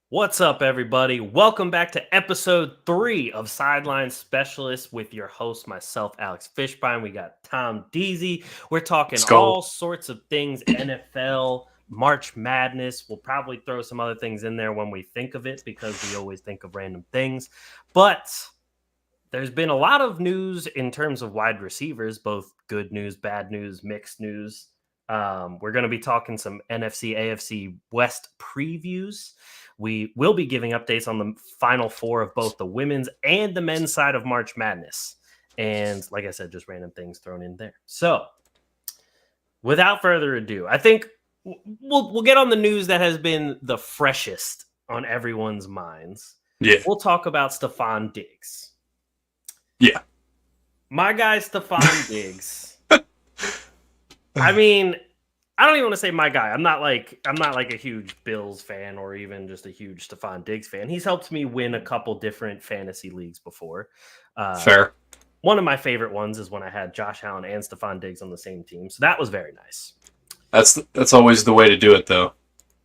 What's up, everybody? Welcome back to episode 3 of Sideline Specialists with your host, myself, Alex Fishbein. We got Tom Deasy. We're talking Let's go. all sorts of things, NFL, March Madness. We'll probably throw some other things in there when we think of it because we always think of random things. But there's been a lot of news in terms of wide receivers, both good news, bad news, mixed news. We're going to be talking some NFC, AFC West previews. We will be giving updates on the final four of both the women's and the men's side of March Madness. And like I said, just random things thrown in there. So without further ado, I think we'll get on the news that has been the freshest on everyone's minds. Yeah. We'll talk about Stefon Diggs. Yeah. My guy, Stefon Diggs. I mean, I don't even want to say my guy. I'm not like a huge Bills fan or even just a huge Stefon Diggs fan. He's helped me win a couple different fantasy leagues before. Fair. One of my favorite ones is when I had Josh Allen and Stefon Diggs on the same team. So that was very nice. That's always the way to do it, though.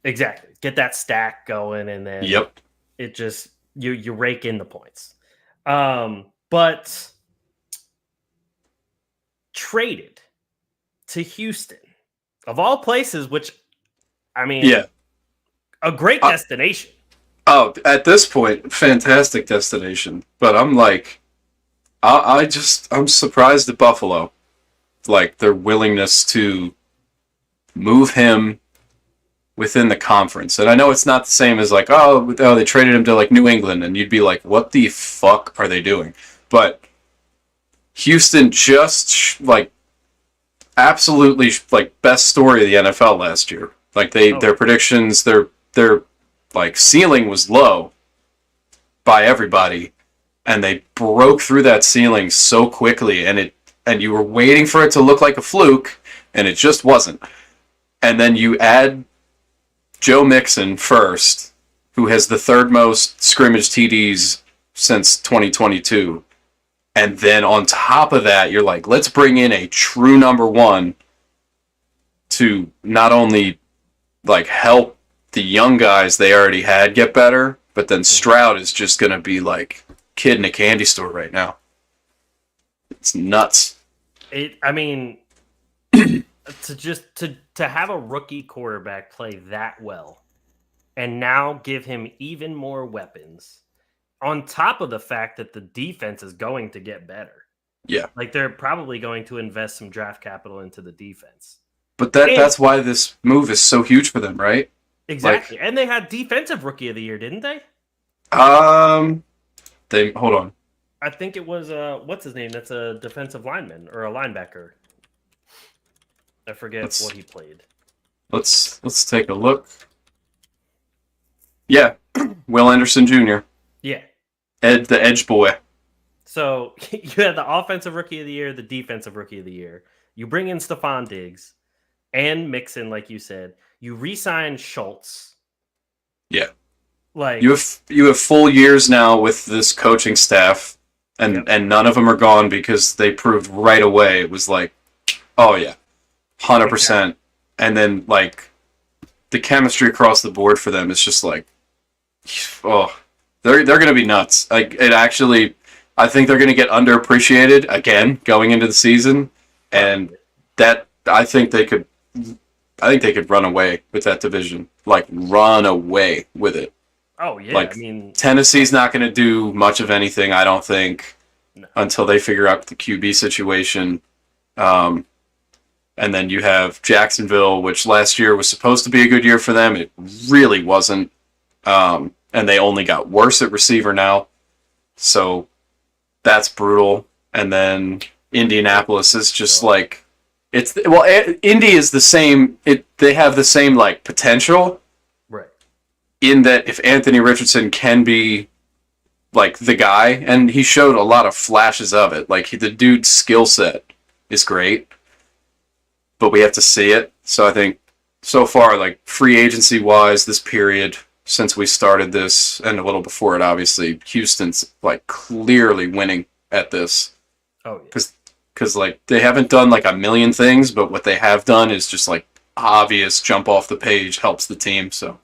Exactly. Get that stack going, and then it just you rake in the points. But traded to Houston, of all places, which, I mean, a great destination. At this point, fantastic destination. But I'm like, I'm surprised at Buffalo, like their willingness to move him within the conference. And I know it's not the same as like, they traded him to like New England, and you'd be like, what the fuck are they doing? But Houston just like absolutely like best story of the NFL last year. Like their predictions, their like ceiling was low by everybody, and they broke through that ceiling so quickly, and you were waiting for it to look like a fluke, and it just wasn't. And then you add Joe Mixon first, who has the third most scrimmage TDs since 2022. And then on top of that, you're like, let's bring in a true number one to not only like help the young guys they already had get better, but then Stroud is just going to be like a kid in a candy store right now. It's nuts. I mean, to have a rookie quarterback play that well and now give him even more weapons, on top of the fact that the defense is going to get better. Yeah. Like they're probably going to invest some draft capital into the defense. But that's why this move is so huge for them, right? Exactly. And they had defensive rookie of the year, didn't they? They hold on. I think it was what's his name? That's a defensive lineman or a linebacker. I forget what he played. Let's take a look. Yeah. Will Anderson Jr. Yeah. The edge boy. So you had the offensive rookie of the year, the defensive rookie of the year. You bring in Stefon Diggs and Mixon, like you said. You re-sign Schultz. Yeah. Like you have full years now with this coaching staff, and none of them are gone because they proved right away it was like, oh yeah, 100%. And then like the chemistry across the board for them is just like, oh. They're going to be nuts. Like I think they're going to get underappreciated again going into the season, and that I think they could run away with that division. Like run away with it. Oh yeah, like, I mean Tennessee's not going to do much of anything, I don't think, until they figure out the QB situation. And then you have Jacksonville, which last year was supposed to be a good year for them. It really wasn't. And they only got worse at receiver now. So that's brutal. And then Indianapolis is just like, Indy is the same. They have the same like potential. Right. In that if Anthony Richardson can be like the guy, and he showed a lot of flashes of it. Like the dude's skill set is great, but we have to see it. So I think so far, like free agency wise, this period, since we started this, and a little before it, obviously, Houston's like clearly winning at this. Oh, yeah. Because like they haven't done like a million things, but what they have done is just like obvious jump off the page, helps the team. So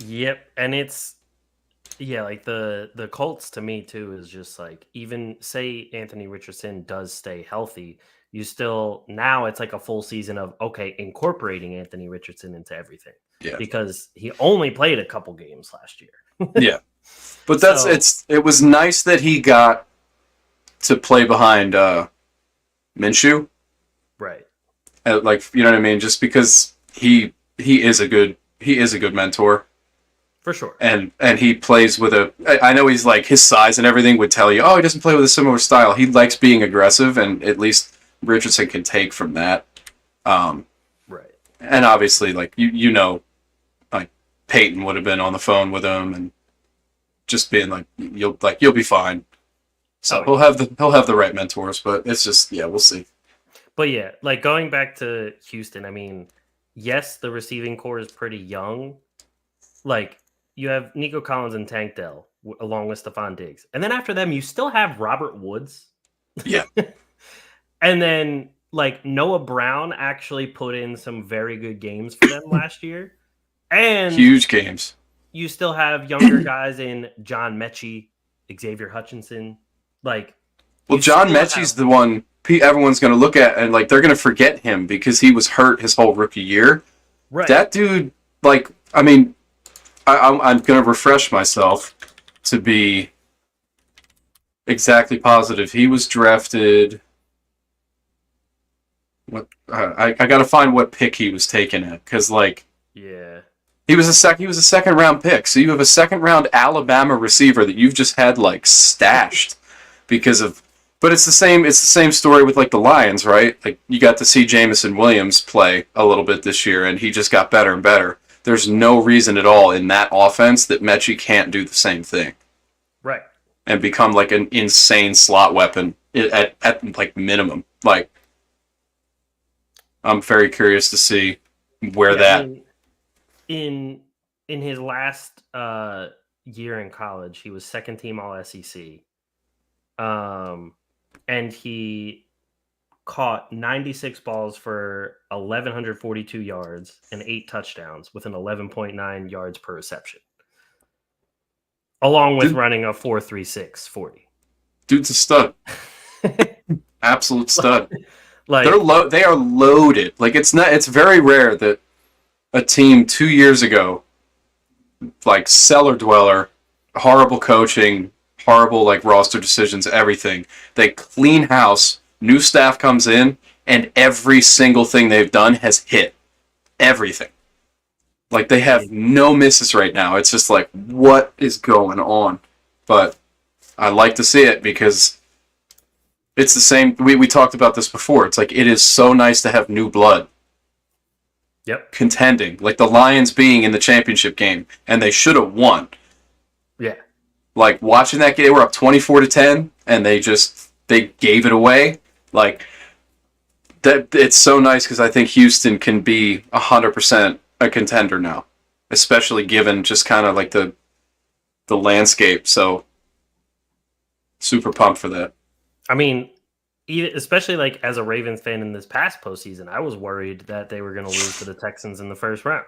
Yep, and it's like the Colts to me too is just like, even say Anthony Richardson does stay healthy, you still, now it's like a full season of incorporating Anthony Richardson into everything. Yeah. Because he only played a couple games last year. Yeah. But So- it was nice that he got to play behind Minshew. Right. Like, you know what I mean? Just because he is a good mentor. For sure. And he plays with I know he's like, his size and everything would tell you, oh, he doesn't play with a similar style. He likes being aggressive, and at least Richardson can take from that. Right. And obviously, like, you know, like, Peyton would have been on the phone with him and just being like, you'll be fine. So he'll have the right mentors, but it's just, we'll see. But yeah, like, going back to Houston, I mean, yes, the receiving core is pretty young. Like, you have Nico Collins and Tank Dell along with Stefon Diggs. And then after them, you still have Robert Woods. Yeah. And then, like, Noah Brown actually put in some very good games for them last year. And huge games. You still have younger guys in John Mechie, Xavier Hutchinson. Like, well, John Mechie's the one everyone's going to look at, and like, they're going to forget him because he was hurt his whole rookie year. Right. That dude, like, I mean, I'm going to refresh myself to be exactly positive. He was drafted. What I got to find what pick he was taken at, because like, he was a second round pick. So you have a second round Alabama receiver that you've just had like stashed because of. But it's the same story with like the Lions, right? Like, you got to see Jamison Williams play a little bit this year, and he just got better and better. There's no reason at all in that offense that Mechie can't do the same thing. Right. And become like an insane slot weapon at like minimum. Like, I'm very curious to see where that. I mean, in his last year in college, he was second team All SEC. And he caught 96 balls for 1,142 yards and 8 touchdowns with an 11.9 yards per reception, along with running a 4.36 40. Dude's a stud. Absolute stud. Like, they are loaded. Like, it's very rare that a team 2 years ago, like, cellar dweller, horrible coaching, horrible like roster decisions, everything, they clean house. New staff comes in, and every single thing they've done has hit. Everything. Like, they have no misses right now. It's just like, what is going on? But I like to see it because it's the same. We talked about this before. It's like, it is so nice to have new blood. Yep. Contending. Like the Lions being in the championship game, and they should have won. Yeah. Like, watching that game, they were up 24-10, and they gave it away. Like, that, it's so nice because I think Houston can be 100% a contender now, especially given just kind of like the landscape. So, super pumped for that. I mean, especially like as a Ravens fan in this past postseason, I was worried that they were going to lose to the Texans in the first round.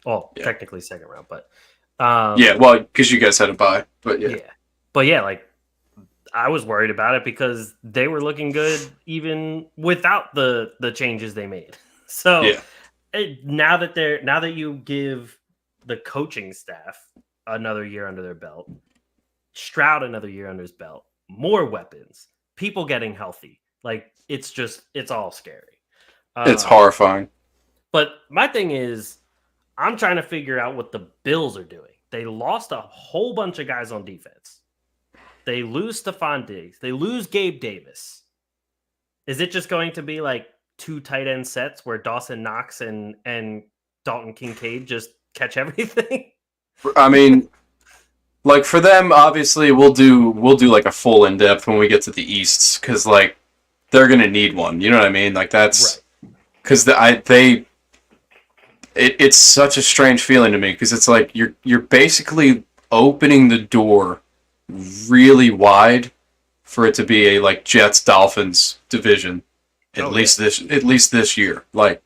Well, technically second round, but well, because you guys had a bye, but like, I was worried about it because they were looking good even without the changes they made. So now that you give the coaching staff another year under their belt, Stroud another year under his belt, more weapons, people getting healthy, like, it's all scary. It's horrifying. But my thing is, I'm trying to figure out what the Bills are doing. They lost a whole bunch of guys on defense. They lose Stefon Diggs. They lose Gabe Davis. Is it just going to be like 2 tight end sets where Dawson Knox and Dalton Kincaid just catch everything? I mean, like, for them, obviously, we'll do like a full in-depth when we get to the East, because like, they're gonna need one. You know what I mean? Like, that's because it's such a strange feeling to me, because it's like you're basically opening the door really wide for it to be a like Jets Dolphins division at least this year. Like,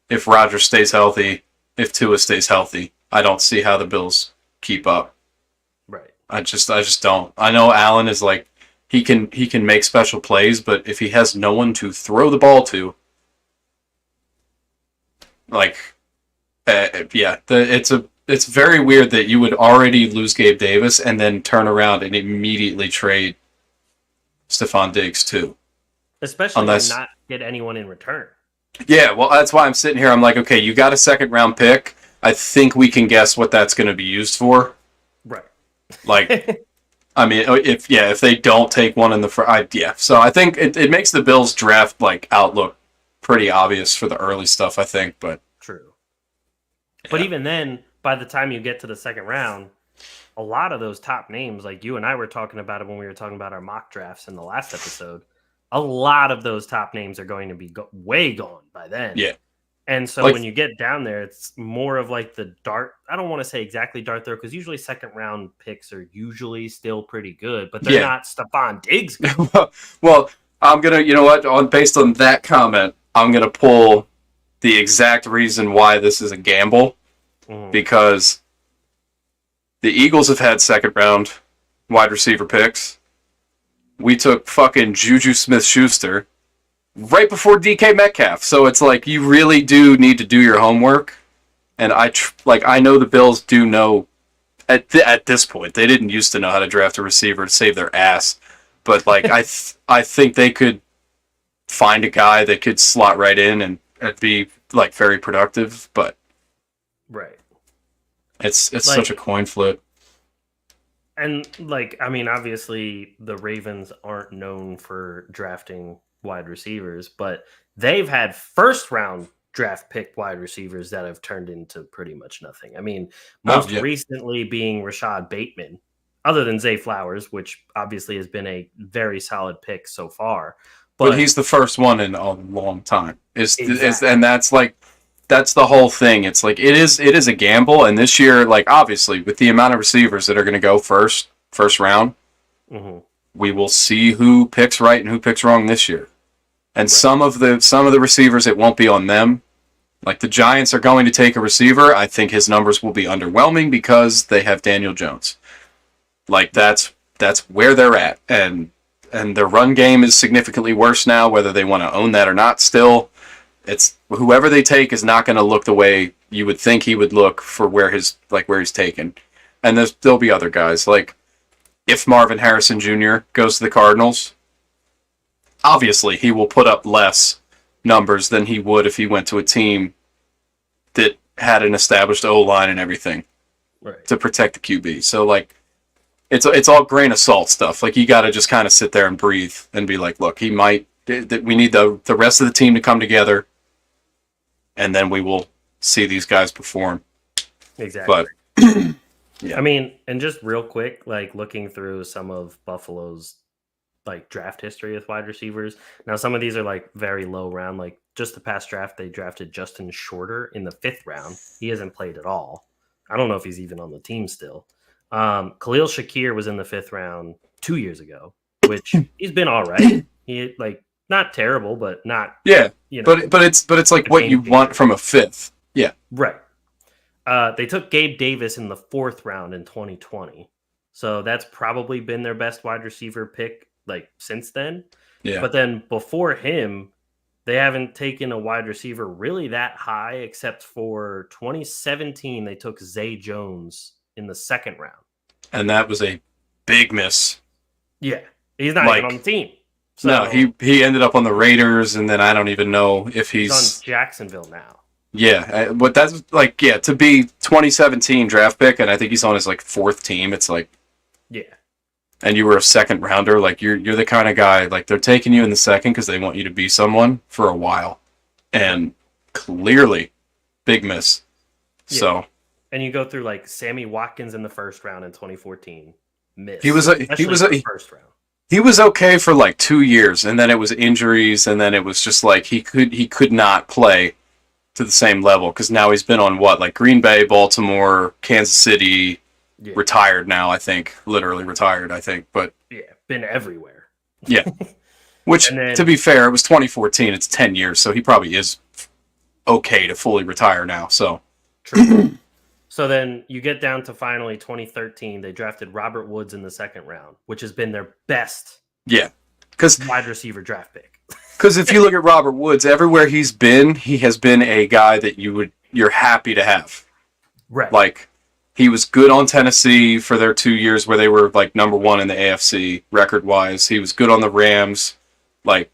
if Rodgers stays healthy, if Tua stays healthy, I don't see how the Bills keep up. Right. I just don't. I know Allen is like he can make special plays, but if he has no one to throw the ball to, like, it's very weird that you would already lose Gabe Davis and then turn around and immediately trade Stefon Diggs too. Especially when not get anyone in return. Yeah, well, that's why I'm sitting here. I'm like, okay, you got a second round pick. I think we can guess what that's going to be used for. Right. Like, I mean, if they don't take one in the first, yeah. So I think it makes the Bills draft like outlook pretty obvious for the early stuff. I think, but true. Yeah. But even then, by the time you get to the second round, a lot of those top names, like you and I were talking about it when we were talking about our mock drafts in the last episode, a lot of those top names are going to be way gone by then. Yeah. And so when you get down there, it's more of like the dart. I don't want to say exactly dart throw because usually second round picks are usually still pretty good, but they're not Stefon Diggs. Well, I'm going to, you know what, based on that comment, I'm going to pull the exact reason why this is a gamble because the Eagles have had second round wide receiver picks. We took fucking Juju Smith-Schuster right before DK Metcalf. So it's like you really do need to do your homework. And I know the Bills do know at this point. They didn't used to know how to draft a receiver to save their ass. But like I think they could find a guy that could slot right in and be like very productive, but right. It's like, such a coin flip. And like, I mean, obviously the Ravens aren't known for drafting wide receivers, but they've had first round draft pick wide receivers that have turned into pretty much nothing. I mean, most recently being Rashad Bateman, other than Zay Flowers, which obviously has been a very solid pick so far. But he's the first one in a long time. And that's the whole thing. It's like it is a gamble, and this year, like obviously, with the amount of receivers that are going to go first round, we will see who picks right and who picks wrong this year. And some of the receivers, it won't be on them. Like the Giants are going to take a receiver. I think his numbers will be underwhelming because they have Daniel Jones. Like that's where they're at, and their run game is significantly worse now. Whether they want to own that or not, still. It's whoever they take is not going to look the way you would think he would look for where he's taken. And there'll be other guys. Like if Marvin Harrison Jr. goes to the Cardinals, obviously he will put up less numbers than he would if he went to a team that had an established O-line and everything to protect the QB. So like it's all grain of salt stuff. Like you got to just kind of sit there and breathe and be like, look, we need the rest of the team to come together. And then we will see these guys perform. Exactly. But yeah. I mean, and just real quick, like looking through some of Buffalo's like draft history with wide receivers. Now, some of these are like very low round. Like just the past draft, they drafted Justin Shorter in the 5th round. He hasn't played at all. I don't know if he's even on the team still. Khalil Shakir was in the 5th round 2 years ago, which he's been all right. He like not terrible, but not but it's like what you want from a 5th. Yeah. Right. They took Gabe Davis in the 4th round in 2020. So that's probably been their best wide receiver pick like since then. Yeah. But then before him, they haven't taken a wide receiver really that high except for 2017 they took Zay Jones in the 2nd round. And that was a big miss. Yeah. He's not even on the team. So, no, he ended up on the Raiders, and then I don't even know if he's on Jacksonville now. Yeah, but that's like to be 2017 draft pick, and I think he's on his like 4th team. It's like and you were a 2nd rounder. Like you're the kind of guy like they're taking you in the 2nd because they want you to be someone for a while, and clearly, big miss. Yeah. So and you go through like Sammy Watkins in the 1st round in 2014, miss. He was a 1st round. He was okay for like 2 years, and then it was injuries, and then it was just like he could not play to the same level because now he's been on like Green Bay, Baltimore, Kansas City, retired now. I think literally retired. I think, but been everywhere. Yeah, which to be fair, it was 2014. It's 10 years, so he probably is okay to fully retire now. So true. So then you get down to finally 2013. They drafted Robert Woods in the second round, which has been their best wide receiver draft pick. Because if you look at Robert Woods, everywhere he's been, he has been a guy that you're happy to have. Right. Like, he was good on Tennessee for their 2 years where they were like number one in the AFC record wise. He was good on the Rams. Like,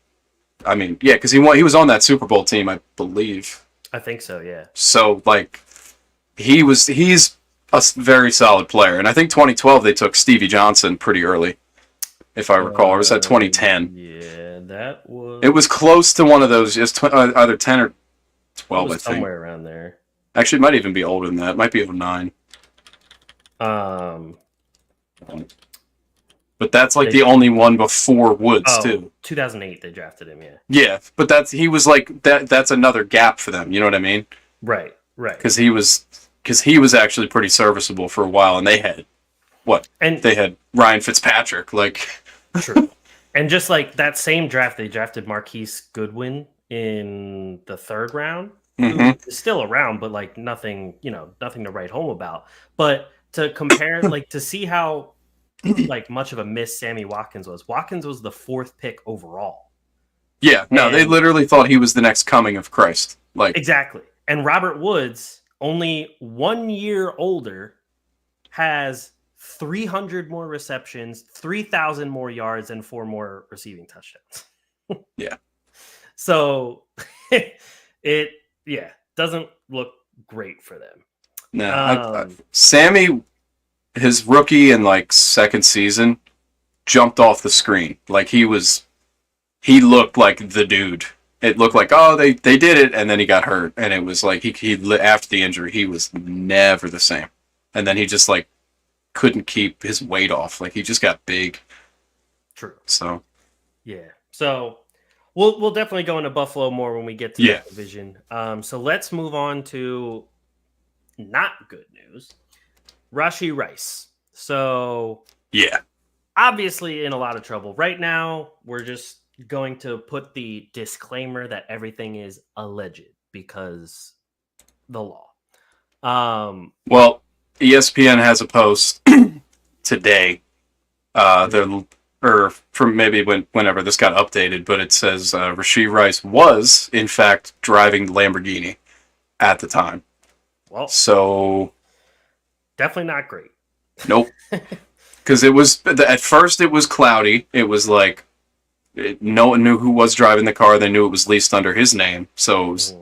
I mean, yeah, because he was on that Super Bowl team, I believe. I think so, yeah. So like, he's a very solid player, and I think 2012 they took Stevie Johnson pretty early, if I recall. Or was that 2010? Yeah, that was. It was close to one of those, just either 10 or 12, I think. Somewhere around there. Actually, it might even be older than that. It might be 09. But that's like the only one before Woods too. 2008 they drafted him, yeah. Yeah, but he was like that. That's another gap for them. You know what I mean? Right. Because he was actually pretty serviceable for a while, and they had they had Ryan Fitzpatrick, like. True. And just like that same draft, they drafted Marquise Goodwin in the third round. Who is still around, but like nothing to write home about. But to compare, like to see how like much of a miss Sammy Watkins was. Watkins was the 4th pick overall. Yeah, no, they literally thought he was the next coming of Christ. Like exactly. And Robert Woods, only 1 year older, has 300 more receptions, 3,000 more yards, and 4 more receiving touchdowns. Yeah. So it doesn't look great for them. No, Sammy, his rookie and like second season, jumped off the screen. Like he looked like the dude. It looked like, oh, they did it, and then he got hurt, and it was like he after the injury he was never the same, and then he just like couldn't keep his weight off. Like he just got big. True. So yeah. So we'll definitely go into Buffalo more when we get to that division. So let's move on to not good news. Rashee Rice. So obviously in a lot of trouble right now. We're just going to put the disclaimer that everything is alleged because the law. Well, ESPN has a post today. Or from maybe whenever this got updated, but it says Rashee Rice was in fact driving the Lamborghini at the time. Well, so definitely not great. Nope. Because it was at first it was cloudy. It was like no one knew who was driving the car. They knew it was leased under his name. So it was,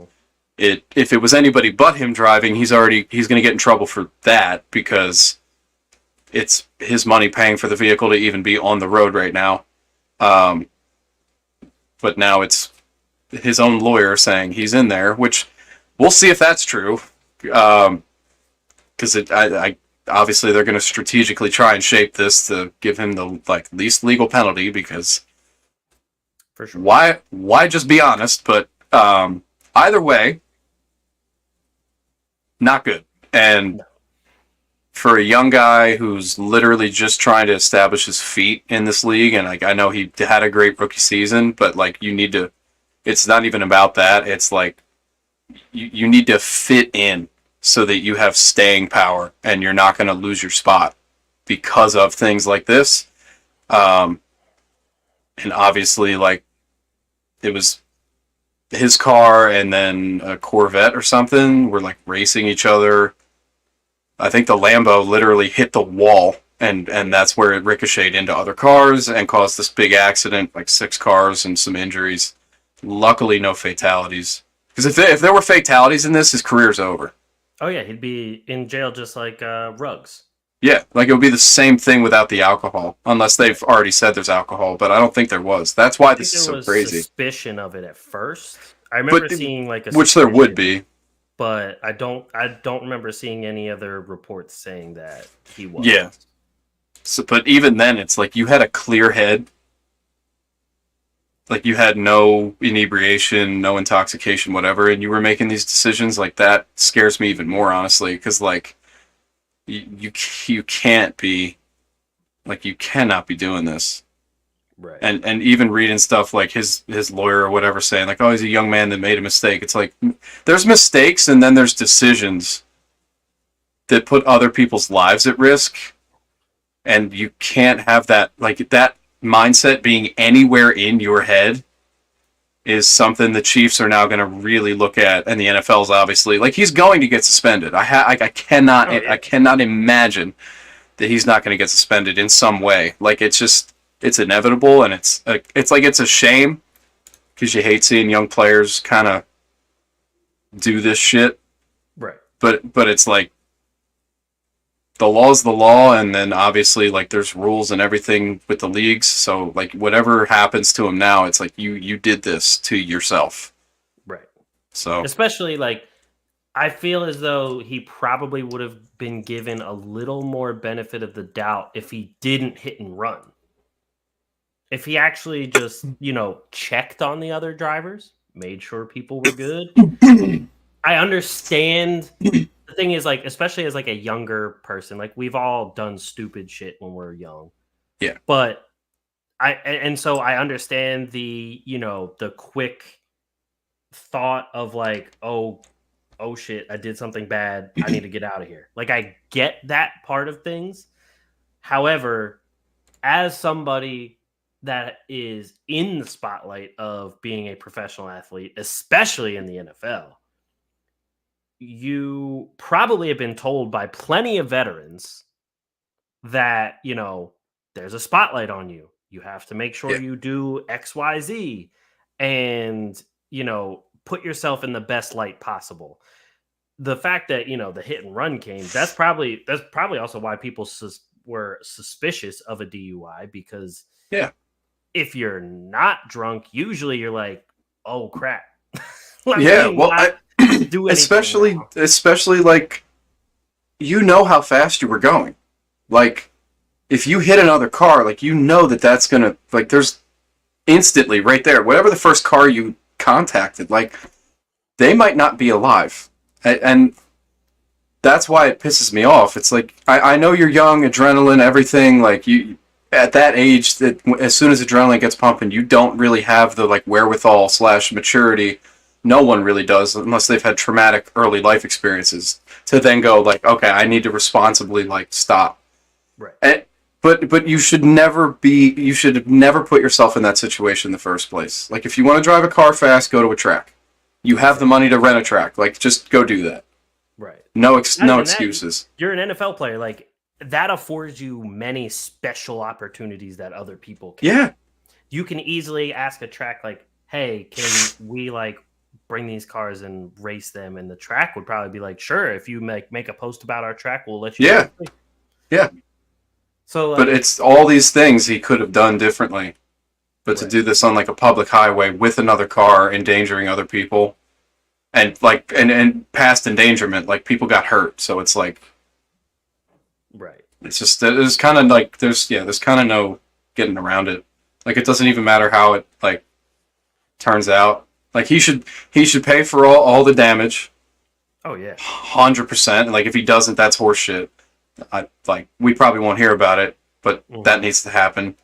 if it was anybody but him driving, he's going to get in trouble for that because it's his money paying for the vehicle to even be on the road right now. But now it's his own lawyer saying he's in there, which we'll see if that's true. Because obviously they're going to strategically try and shape this to give him the least legal penalty because for sure. Why just be honest? But either way, not good. And for a young guy who's literally just trying to establish his feet in this league, and I know he had a great rookie season, but you need to. It's not even about that. It's like you need to fit in so that you have staying power and you're not going to lose your spot because of things like this. And obviously, it was his car and then a Corvette or something were racing each other. I think the Lambo literally hit the wall and that's where it ricocheted into other cars and caused this big accident, 6 cars and some injuries. Luckily, no fatalities. Because if there were fatalities in this, his career's over. Oh, yeah, he'd be in jail just like Ruggs. Yeah, it would be the same thing without the alcohol, unless they've already said there's alcohol, but I don't think there was. That's why this is so crazy. There was suspicion of it at first. I remember seeing a which there would be, but I don't remember seeing any other reports saying that he was. Yeah. So, but even then, it's you had a clear head. You had no inebriation, no intoxication, whatever, and you were making these decisions. That scares me even more, honestly, because you can't be you cannot be doing this. Right. And even reading stuff his lawyer or whatever saying oh, he's a young man that made a mistake. It's there's mistakes and then there's decisions that put other people's lives at risk, and you can't have that, like, that mindset being anywhere in your head is something the Chiefs are now going to really look at, and the NFL's obviously, like, he's going to get suspended. I cannot imagine that he's not going to get suspended in some way. Like, it's inevitable, and it's a shame because you hate seeing young players kind of do this shit. Right. But it's like, the law's the law, and then obviously, like, there's rules and everything with the leagues. So, like, whatever happens to him now, it's like you did this to yourself. Right. So, especially, like, I feel as though he probably would have been given a little more benefit of the doubt if he didn't hit and run. If he actually just, checked on the other drivers, made sure people were good. I understand. The thing is, like, especially as, like, a younger person, like, we've all done stupid shit when we're young. Yeah. But so I understand the quick thought of, like, oh shit, I did something bad. I need to get out of here. Like, I get that part of things. However, as somebody that is in the spotlight of being a professional athlete, especially in the NFL, you probably have been told by plenty of veterans that, there's a spotlight on you. You have to make sure you do X, Y, Z, and, put yourself in the best light possible. The fact that, the hit and run came, that's probably also why people were suspicious of a DUI, because if you're not drunk, usually you're like, oh crap. Do especially like, how fast you were going. Like, if you hit another car, like, that's gonna, like, there's instantly right there, whatever the first car you contacted, like, they might not be alive, and that's why it pisses me off. It's like, I know you're young, adrenaline, everything, like, you at that age, that as soon as adrenaline gets pumping, you don't really have the, like, wherewithal / maturity. No one really does, unless they've had traumatic early life experiences, to then go, like, okay, I need to responsibly, like, stop. Right. But you should never put yourself in that situation in the first place. Like, if you want to drive a car fast, go to a track. You have the money to rent a track. Like, just go do that. Right. No excuses. You're an NFL player. Like, that affords you many special opportunities that other people can't. Yeah. You can easily ask a track, like, hey, can we, like, bring these cars and race them? And the track would probably be like, sure, if you make a post about our track, we'll let you. Yeah. So, like, but it's all these things he could have done differently. But to do this on, like, a public highway with another car, endangering other people, and, like, and past endangerment, like, people got hurt. So it's like, right. It's just, there's kind of, like, there's kind of no getting around it. Like, it doesn't even matter how it, like, turns out. Like, he should pay for all the damage. Oh yeah, 100%. And, like, if he doesn't, that's horseshit. We probably won't hear about it, but that needs to happen.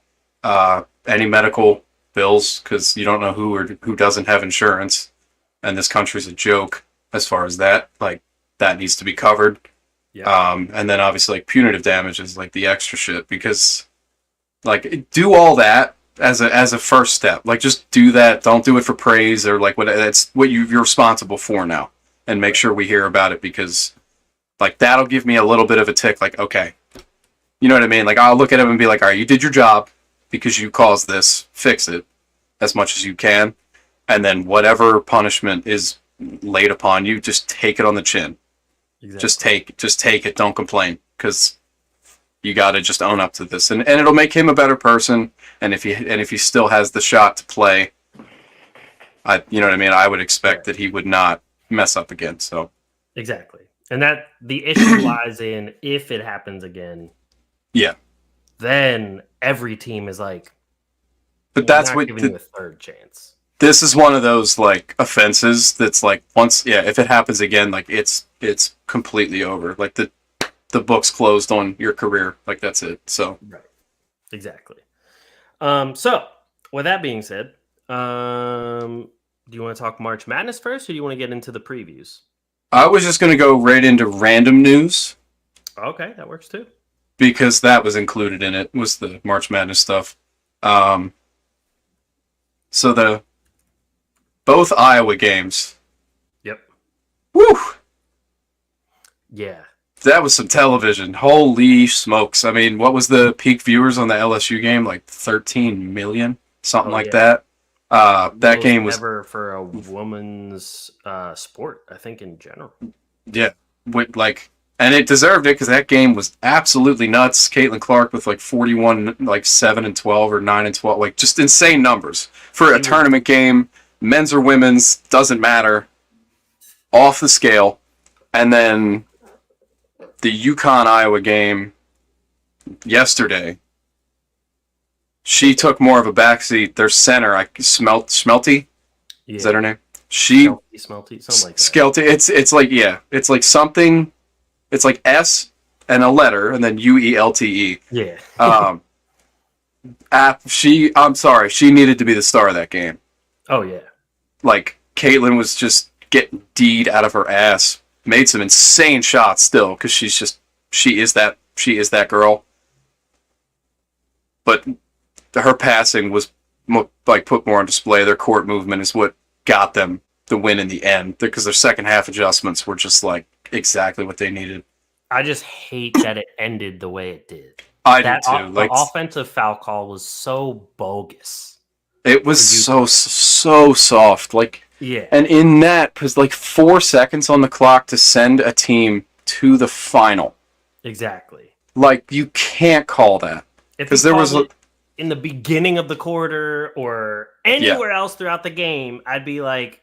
Any medical bills, because you don't know who doesn't have insurance, and this country's a joke as far as that. Like, that needs to be covered. Yeah. And then obviously, like, punitive damages, like, the extra shit, because, like, do all that as a first step. Like, just do that. Don't do it for praise or, like, that's what you're responsible for now, and make sure we hear about it, because, like, that'll give me a little bit of a tick. Like, okay, you know what I mean? Like, I'll look at him and be like, all right, you did your job because you caused this. Fix it as much as you can, and then whatever punishment is laid upon you, just take it on the chin. Exactly. Just take it. Don't complain, because you got to just own up to this, and it'll make him a better person. And if he still has the shot to play, you know what I mean? I would expect that he would not mess up again. So exactly. And that the issue lies in, if it happens again, then every team is like, but that's what giving you a third chance. This is one of those, like, offenses that's like, once, if it happens again, like, it's completely over. Like, the book's closed on your career. Like, that's it. So right, exactly. So with that being said, do you want to talk March Madness first, or do you want to get into the previews? I was just going to go right into random news. Okay, that works too. because that was included in it, was the March Madness stuff. So both Iowa games. Yep. Woo! Yeah. That was some television. Holy smokes. I mean, what was the peak viewers on the LSU game? Like 13 million? Something like that. That game was... Ever for a woman's sport, I think, in general. Yeah. And it deserved it because that game was absolutely nuts. Caitlyn Clark with like 41, like 7 and 12 or 9 and 12. Like, just insane numbers. For a tournament game, men's or women's, doesn't matter. Off the scale. And then... the UConn Iowa game yesterday, she took more of a backseat. Their center, Smelty, is that her name? Smelty, something like that. Skelty. It's like something. It's like S and a letter, and then UELTE. Yeah. I'm sorry, she needed to be the star of that game. Oh yeah. Like Caitlyn was just getting D'd out of her ass. Made some insane shots still because she is that girl. But her passing was like put more on display. Their court movement is what got them the win in the end because their second half adjustments were just like exactly what they needed. I just hate that it ended the way it did. I do too. The offensive foul call was so bogus. It was so soft. Like. Yeah. And in that, was like 4 seconds on the clock to send a team to the final. Exactly. Like, you can't call that. Because there was in the beginning of the quarter or anywhere else throughout the game, I'd be like,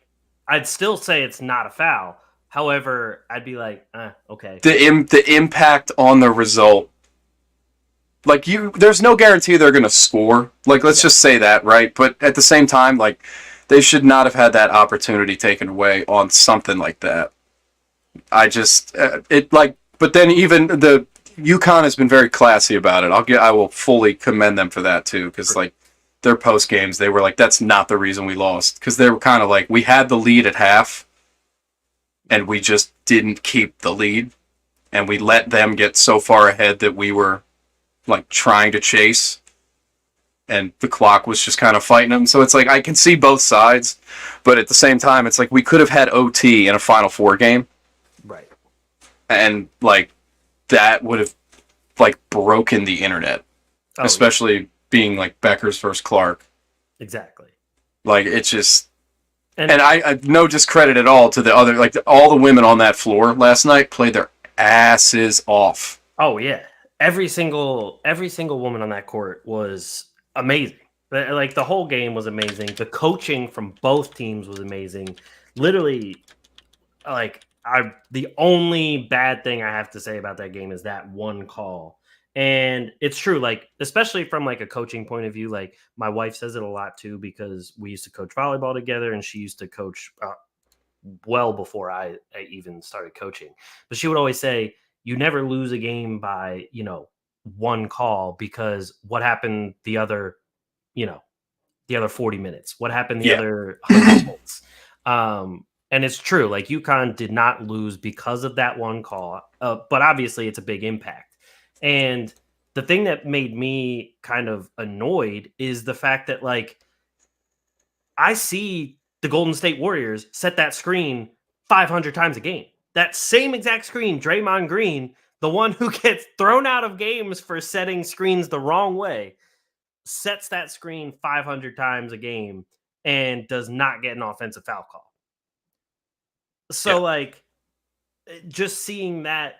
I'd still say it's not a foul. However, I'd be like, okay. The impact on the result. Like, there's no guarantee they're going to score. Like, let's just say that, right? But at the same time, like... they should not have had that opportunity taken away on something like that. But then even the UConn has been very classy about it. I will fully commend them for that too, because like their post games, they were like, that's not the reason we lost, because they were kind of like, we had the lead at half, and we just didn't keep the lead, and we let them get so far ahead that we were like trying to chase. And the clock was just kind of fighting them. So it's like, I can see both sides. But at the same time, it's like, we could have had OT in a Final Four game. Right. And, like, that would have, like, broken the internet. Especially being, like, Becker's versus Clark. Exactly. Like, it's just... And I no discredit at all to the other... Like, all the women on that floor last night played their asses off. Oh, yeah. Every single woman on that court was... amazing. Like the whole game was amazing. The coaching from both teams was amazing. Literally, like the only bad thing I have to say about that game is that one call. And it's true, like especially from like a coaching point of view, like my wife says it a lot too, because we used to coach volleyball together and she used to coach well before I even started coaching. But she would always say, you never lose a game by, one call, because what happened the other 40 minutes? What happened the other 100 minutes? And it's true. Like UConn did not lose because of that one call, but obviously it's a big impact. And the thing that made me kind of annoyed is the fact that like I see the Golden State Warriors set that screen 500 times a game. That same exact screen, Draymond Green, the one who gets thrown out of games for setting screens the wrong way, sets that screen 500 times a game and does not get an offensive foul call. So, like, just seeing that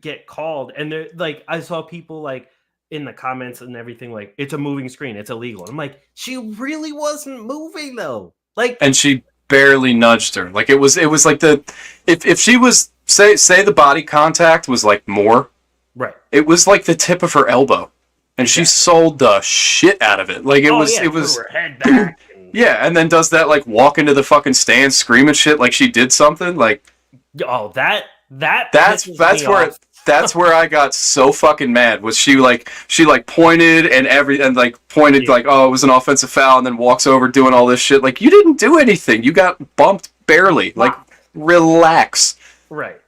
get called, and they're like, I saw people like in the comments and everything, like, it's a moving screen, it's illegal. And I'm like, she really wasn't moving though. Like, and she barely nudged her. Like it was like if she was say the body contact was like more, right? It was like the tip of her elbow, and she sold the shit out of it. Like it was her head back. Yeah, and then does that like walk into the fucking stands screaming shit like she did something like. Oh, that's where I got so fucking mad. Was she pointed and pointed like, oh, it was an offensive foul, and then walks over doing all this shit. Like, you didn't do anything. You got bumped barely. Like, relax. Right.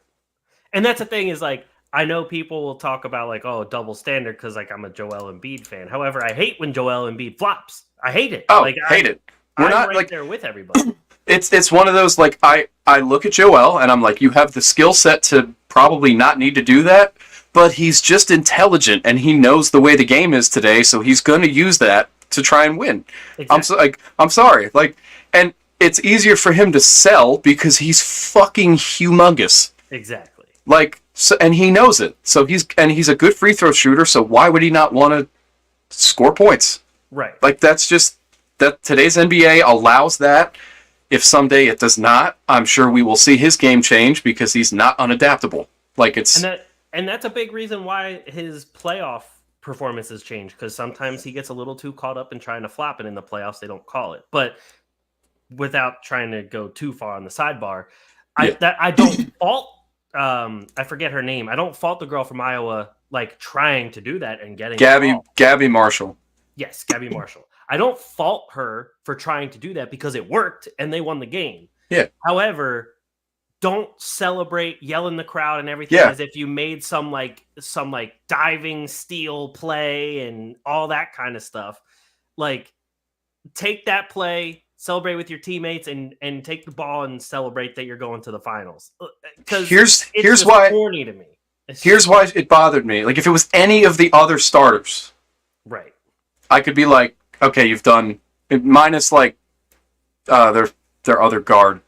And that's the thing is like, I know people will talk about like, oh, double standard because like I'm a Joel Embiid fan. However, I hate when Joel Embiid flops. I hate it. Oh, like, hate it. We're I'm not right like there with everybody. it's one of those like I look at Joel and I'm like, you have the skill set to probably not need to do that, but he's just intelligent and he knows the way the game is today, so he's going to use that to try and win. Exactly. I'm sorry, like, and it's easier for him to sell because he's fucking humongous. Exactly. Like, so, and he knows it. So he's a good free throw shooter. So why would he not want to score points? Right. Like, that's just that today's NBA allows that. If someday it does not, I'm sure we will see his game change because he's not unadaptable. Like, it's and that's a big reason why his playoff performances change, because sometimes he gets a little too caught up in trying to flop, and in the playoffs they don't call it. But without trying to go too far on the sidebar, I don't fault I forget her name. I don't fault the girl from Iowa like trying to do that and getting Gabby Marshall. Yes, Gabby Marshall. I don't fault her for trying to do that because it worked and they won the game. Yeah. However, don't celebrate, yell in the crowd and everything as if you made some diving steal play and all that kind of stuff. Like, take that play, celebrate with your teammates, and take the ball and celebrate that you're going to the finals. Because here's why corny to me. Here's why it bothered me. Like, if it was any of the other starters, right, I could be like, okay, you've done minus like their other guard.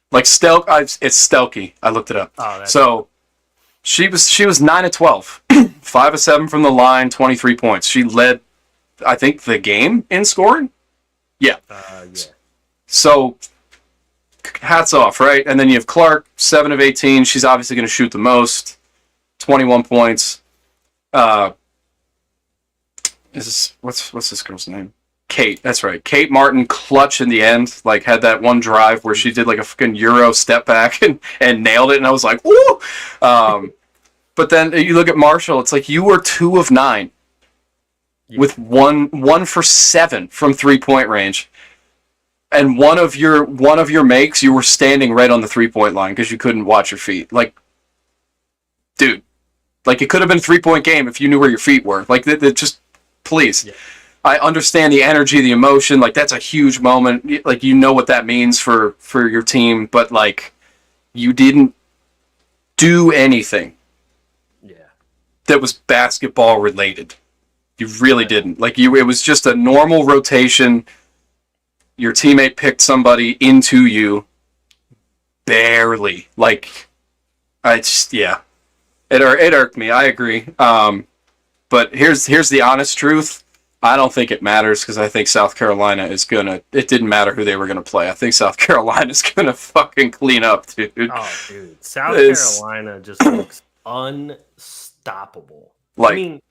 Like it's Stelky. I looked it up. Oh, so she was 9 of 12, 5 of 7 from the line, 23 points. She led, I think, the game in scoring. Yeah. So hats off, right? And then you have Clark, 7 of 18. She's obviously going to shoot the most, 21 points. What's this girl's name? Kate. That's right. Kate Martin, clutch in the end. Like, had that one drive where she did like a fucking Euro step back and nailed it. And I was like, woo! But then you look at Marshall. It's like you were 2 of 9 with one for 7 from 3-point range. And one of your makes, you were standing right on the 3-point line because you couldn't watch your feet. Like, dude, like it could have been a 3-point game if you knew where your feet were. Like, just please. Yeah. I understand the energy, the emotion. Like, that's a huge moment. Like, you know what that means for your team, but like, you didn't do anything. Yeah. That was basketball related. You really didn't. Like, it was just a normal rotation. Your teammate picked somebody into you. Barely. Like, it irked me. I agree. But here's the honest truth. I don't think it matters because I think South Carolina is gonna. It didn't matter who they were gonna play. I think South Carolina is gonna fucking clean up, dude. Oh, dude, South Carolina just looks unstoppable. Like, I mean,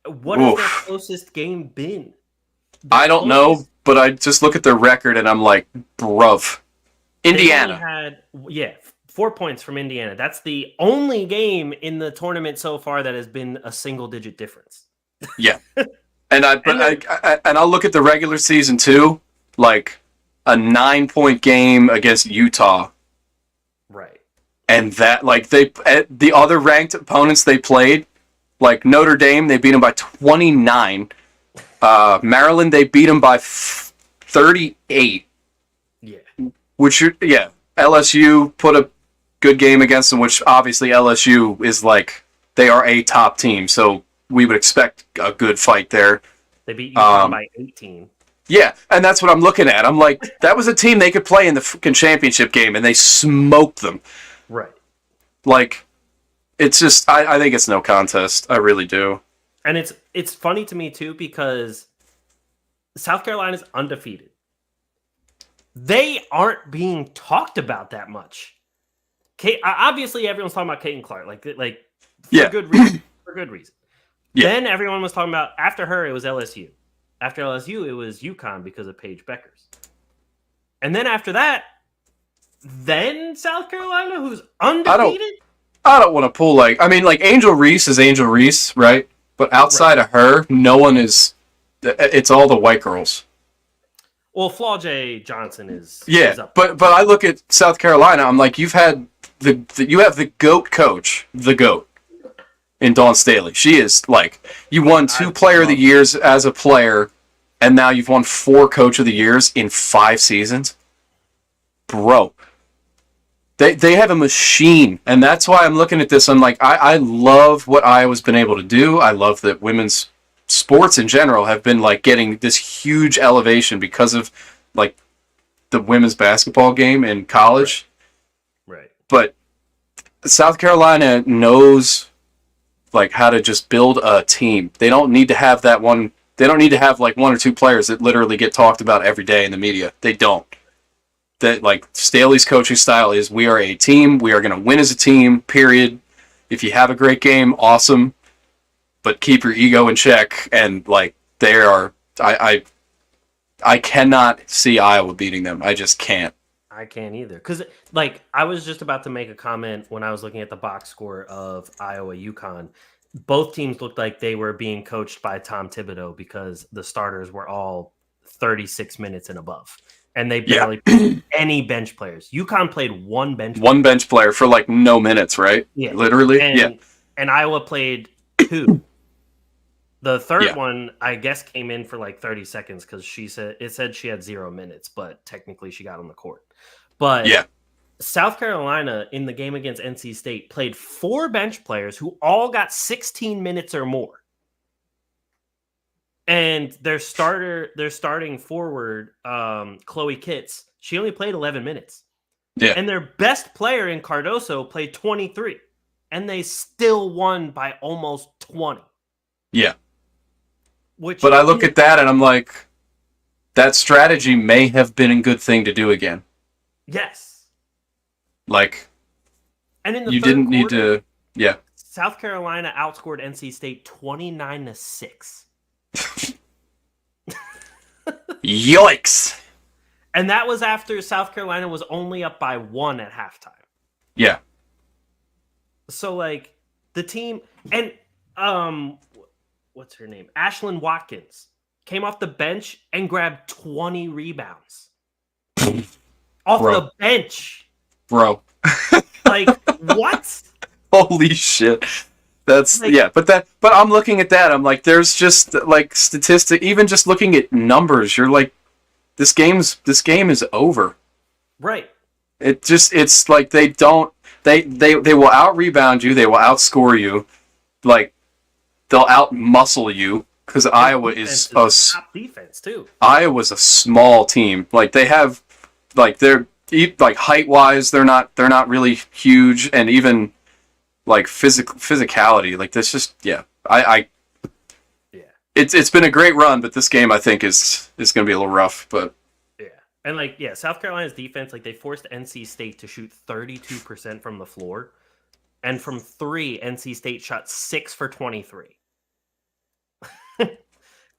what has their closest game been? I don't know, but I just look at their record and I'm like, bruv. Indiana had 4 points from Indiana. That's the only game in the tournament so far that has been a single-digit difference. Yeah. And I'll look at the regular season too, like a 9-point game against Utah. Right. And that, like, the other ranked opponents they played, like Notre Dame, they beat them by 29. Maryland, they beat them by 38. Yeah. LSU put a good game against them, which obviously LSU is like, they are a top team, so we would expect a good fight there. They beat UConn by 18. Yeah, and that's what I'm looking at. I'm like, that was a team they could play in the freaking championship game, and they smoked them. Right. Like, it's just, I think it's no contest. I really do. And it's funny to me, too, because South Carolina's undefeated. They aren't being talked about that much. Obviously, everyone's talking about Caitlyn Clark, like for good reason. For good reason. Yeah. Then everyone was talking about, after her, it was LSU. After LSU, it was UConn because of Paige Beckers. And then after that, then South Carolina, who's undefeated? I don't want to pull, like, I mean, like, Angel Reese is Angel Reese, right? But outside of her, no one is, it's all the white girls. Well, Flaw J. Johnson is Yeah, up but I look at South Carolina, I'm like, you've had you have the GOAT coach, the GOAT, in Dawn Staley. She is like, you won 2 Player of the Years as a player, and now you've won 4 Coach of the Years in 5 seasons. Bro, they have a machine, and that's why I'm looking at this. I'm like, I love what Iowa's been able to do. I love that women's sports in general have been like getting this huge elevation because of like the women's basketball game in college. Right. But South Carolina knows like how to just build a team. They don't need to have that one. They don't need to have like 1 or 2 players that literally get talked about every day in the media. They don't. That like Staley's coaching style is, we are a team. We are going to win as a team, period. If you have a great game, awesome. But keep your ego in check. And like they are, I cannot see Iowa beating them. I just can't. I can't either. Because like I was just about to make a comment when I was looking at the box score of Iowa UConn. Both teams looked like they were being coached by Tom Thibodeau because the starters were all 36 minutes and above. And they barely played any bench players. UConn played one bench player for like no minutes, right? Yeah. Literally. And Iowa played 2. The third one, I guess, came in for like 30 seconds because it said she had 0 minutes, but technically she got on the court. But South Carolina in the game against NC State played 4 bench players who all got 16 minutes or more. And their starting forward, Chloe Kitts, she only played 11 minutes. Yeah. And their best player in Cardoso played 23. And they still won by almost 20. Yeah. But I look at that and I'm like, that strategy may have been a good thing to do again. Yes. Like, and in the you third didn't quarter, need to, South Carolina outscored NC State 29-6. Yikes. And that was after South Carolina was only up by 1 at halftime. Yeah. So like the team and what's her name? Ashlyn Watkins came off the bench and grabbed 20 rebounds. Off the bench. Bro. Like what? Holy shit. That's like, but I'm looking at that. I'm like, there's just like statistic. Even just looking at numbers, you're like, this game is over. Right. It's like they will out rebound you. They will outscore you. Like they'll out muscle you because Iowa is a top defense too. Iowa's a small team. Like they have, like they're like height wise, they're not really huge, and even like physicality, like this just it's been a great run, but this game I think is going to be a little rough. But and like South Carolina's defense, like they forced NC State to shoot 32% from the floor, and from 3, NC State shot 6 for 23,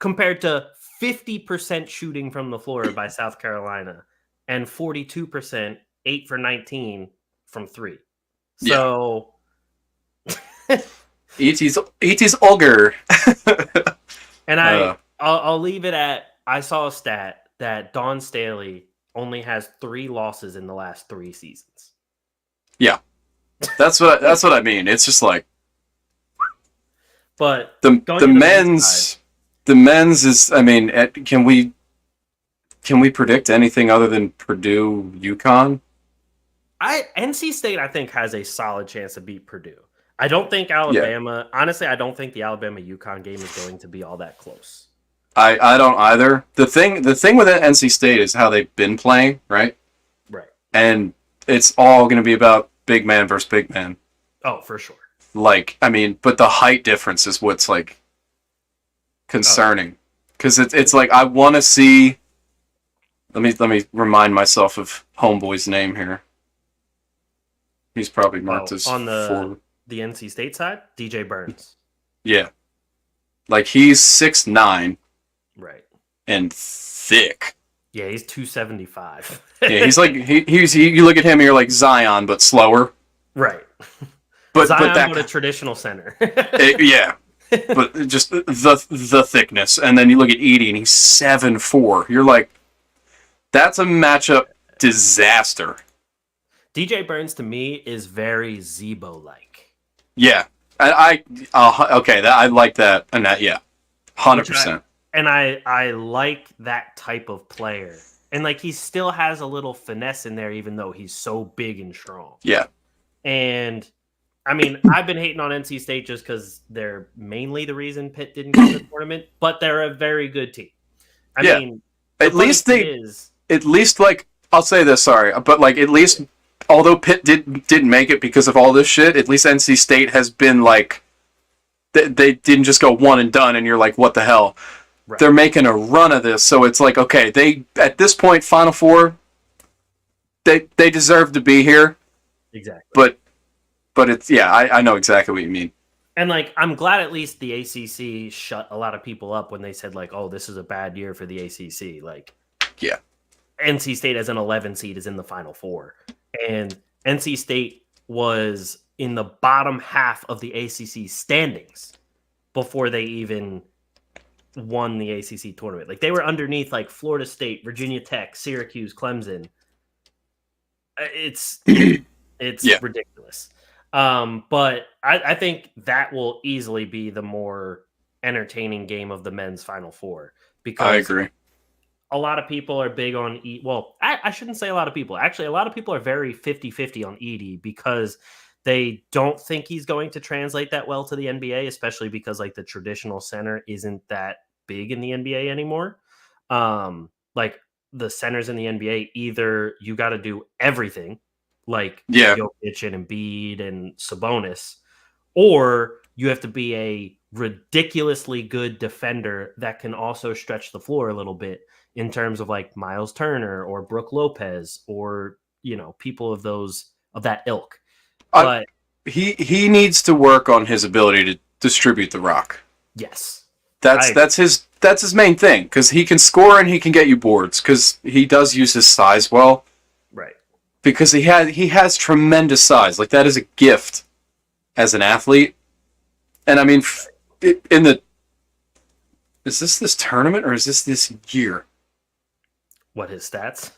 compared to 50% shooting from the floor by South Carolina and 42%, 8 for 19 from 3. So. E.T.'s ogre. And I'll leave it at, I saw a stat that Dawn Staley only has 3 losses in the last 3 seasons. Yeah, that's what I mean. It's just like, but the men's is. I mean, can we predict anything other than Purdue, UConn? NC State I think has a solid chance to beat Purdue. I don't think Alabama. Yeah. Honestly, I don't think the Alabama UConn game is going to be all that close. I don't either. The thing with NC State is how they've been playing, right? Right. And it's all going to be about big man versus big man. Oh, for sure. Like, I mean, but the height difference is what's like concerning, because it's like I want to see. Let me remind myself of Homeboy's name here. He's probably marked as on the NC State side, DJ Burns. Yeah, like he's 6'9", right, and thick. Yeah, he's 275. Yeah, he's like you look at him and you're like Zion, but slower. Right. But Zion, but a traditional center. Yeah, but just the thickness, and then you look at Edie and he's 7'4". You're like, that's a matchup disaster. DJ Burns to me is very Zebo-like. Yeah. Okay, I like that. And that, yeah. 100%. I like that type of player. And like he still has a little finesse in there, even though he's so big and strong. Yeah. And I mean, I've been hating on NC State just because they're mainly the reason Pitt didn't get to the tournament, but they're a very good team. I mean, at least like, I'll say this, sorry, but like at least, although Pitt didn't make it because of all this shit, at least NC State has been like, they didn't just go one and done, and you're like, what the hell? Right. They're making a run of this, so it's like, okay, they at this point, Final Four, they deserve to be here. Exactly. But it's, yeah, I know exactly what you mean. And like, I'm glad at least the ACC shut a lot of people up when they said like, oh, this is a bad year for the ACC. Like, yeah, NC State as an 11 seed is in the Final Four, and NC State was in the bottom half of the ACC standings before they even won the ACC tournament. Like they were underneath like Florida State, Virginia Tech, Syracuse, Clemson. It's ridiculous. But I think that will easily be the more entertaining game of the men's Final Four, because I agree. A lot of people are big on I shouldn't say a lot of people. Actually, a lot of people are very 50-50 on Edey because they don't think he's going to translate that well to the NBA, especially because like the traditional center isn't that big in the NBA anymore. Like the centers in the NBA, either you got to do everything like Jokic and Embiid and Sabonis, or you have to be a ridiculously good defender that can also stretch the floor a little bit in terms of like Miles Turner or Brook Lopez or, people of that ilk. But he needs to work on his ability to distribute the rock. Yes. That's his main thing, because he can score and he can get you boards, because he does use his size well. Right. Because he has tremendous size. Like, that is a gift as an athlete. And I mean, is this tournament or is this year? What, his stats?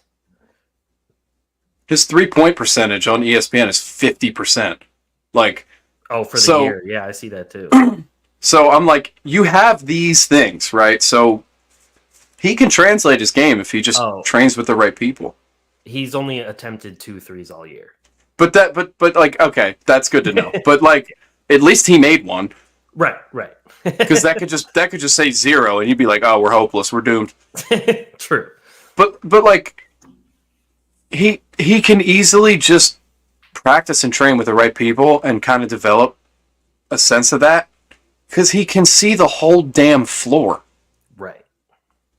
His 3-point percentage on ESPN is 50%. Like, for the year. Yeah, I see that too. So I'm like, you have these things, right? So he can translate his game if he just trains with the right people. He's only attempted 2 threes all year. But like, okay, that's good to know. But like, at least he made one. Right. Because that could just say 0, and you'd be like, oh, we're hopeless, we're doomed. True. But like, he can easily just practice and train with the right people and kind of develop a sense of that, because he can see the whole damn floor. Right.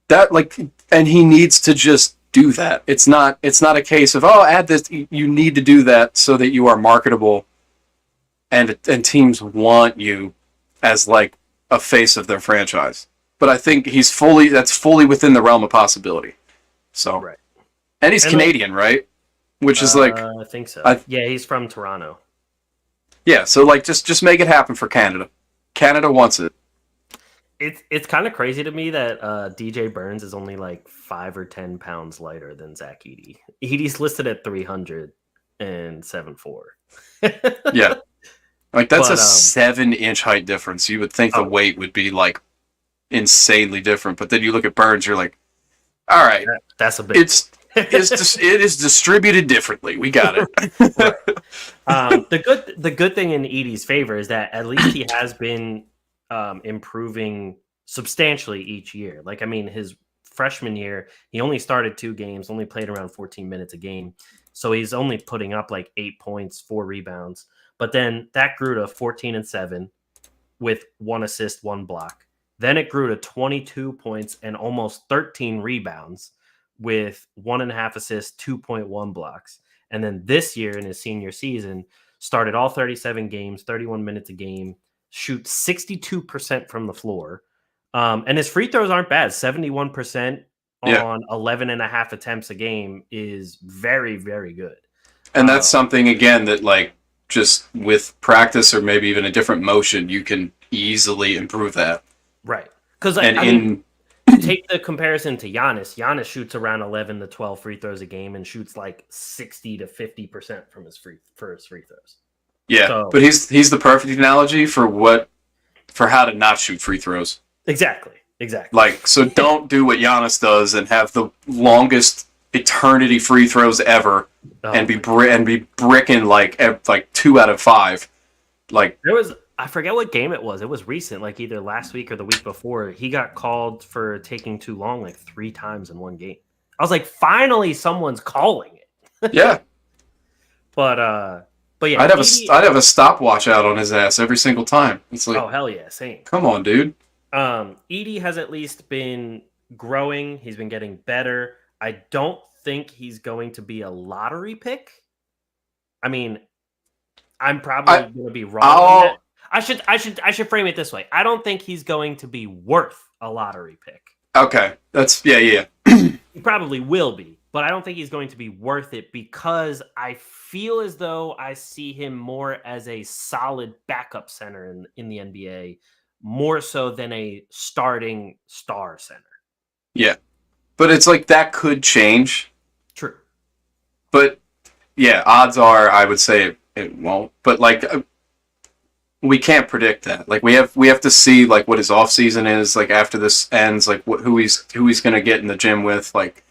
That, like, and he needs to just do that. It's not a case of, add this. You need to do that so that you are marketable, and teams want you as like a face of their franchise. But I think that's fully within the realm of possibility. So, right. And he's Canadian, right? Which is like, I think so. Yeah, he's from Toronto. Yeah, so like just make it happen for Canada. Canada wants it. It's kind of crazy to me that DJ Burns is only like 5 or 10 pounds lighter than Zach Edey. Edey's listed at 300 and 7'4". Yeah, like that's a 7-inch height difference. You would think the weight would be like insanely different, but then you look at Burns, you're like, all right, that's a bit. It is distributed differently. We got it. Right. The good thing in Edey's favor is that at least he has been improving substantially each year. Like, I mean, his freshman year, he only started 2 games, only played around 14 minutes a game. So he's only putting up like 8 points, 4 rebounds. But then that grew to 14 and 7 with 1 assist, 1 block. Then it grew to 22 points and almost 13 rebounds with 1.5 assists, 2.1 blocks. And then this year in his senior season, started all 37 games, 31 minutes a game, shoots 62% from the floor. And his free throws aren't bad. 71% on 11.5 attempts a game is very, very good. And that's something, again, that like just with practice or maybe even a different motion, you can easily improve that. Right. Because take the comparison to Giannis. Giannis shoots around 11 to 12 free throws a game and shoots like 60 to 50% from his free throws. Yeah, so, but he's the perfect analogy for how to not shoot free throws. Exactly. Like, so don't do what Giannis does and have the longest eternity free throws ever, and be bricking like 2 out of 5. Like, I forget what game it was. It was recent, like either last week or the week before. He got called for taking too long, like 3 times in one game. I was like, finally, someone's calling it. Yeah. But yeah, I'd have a stopwatch out on his ass every single time. It's like, oh hell yeah, same. Come on, dude. Edey has at least been growing. He's been getting better. I don't think he's going to be a lottery pick. I mean, I'm probably going to be wrong on that. I should frame it this way. I don't think he's going to be worth a lottery pick. Okay, that's yeah. He probably will be, but I don't think he's going to be worth it because I feel as though I see him more as a solid backup center in the NBA, more so than a starting star center. Yeah. But it's like that could change. True. But yeah, odds are I would say it won't. But like we can't predict that. Like we have to see like what his off season is like after this ends, like who he's going to get in the gym with, like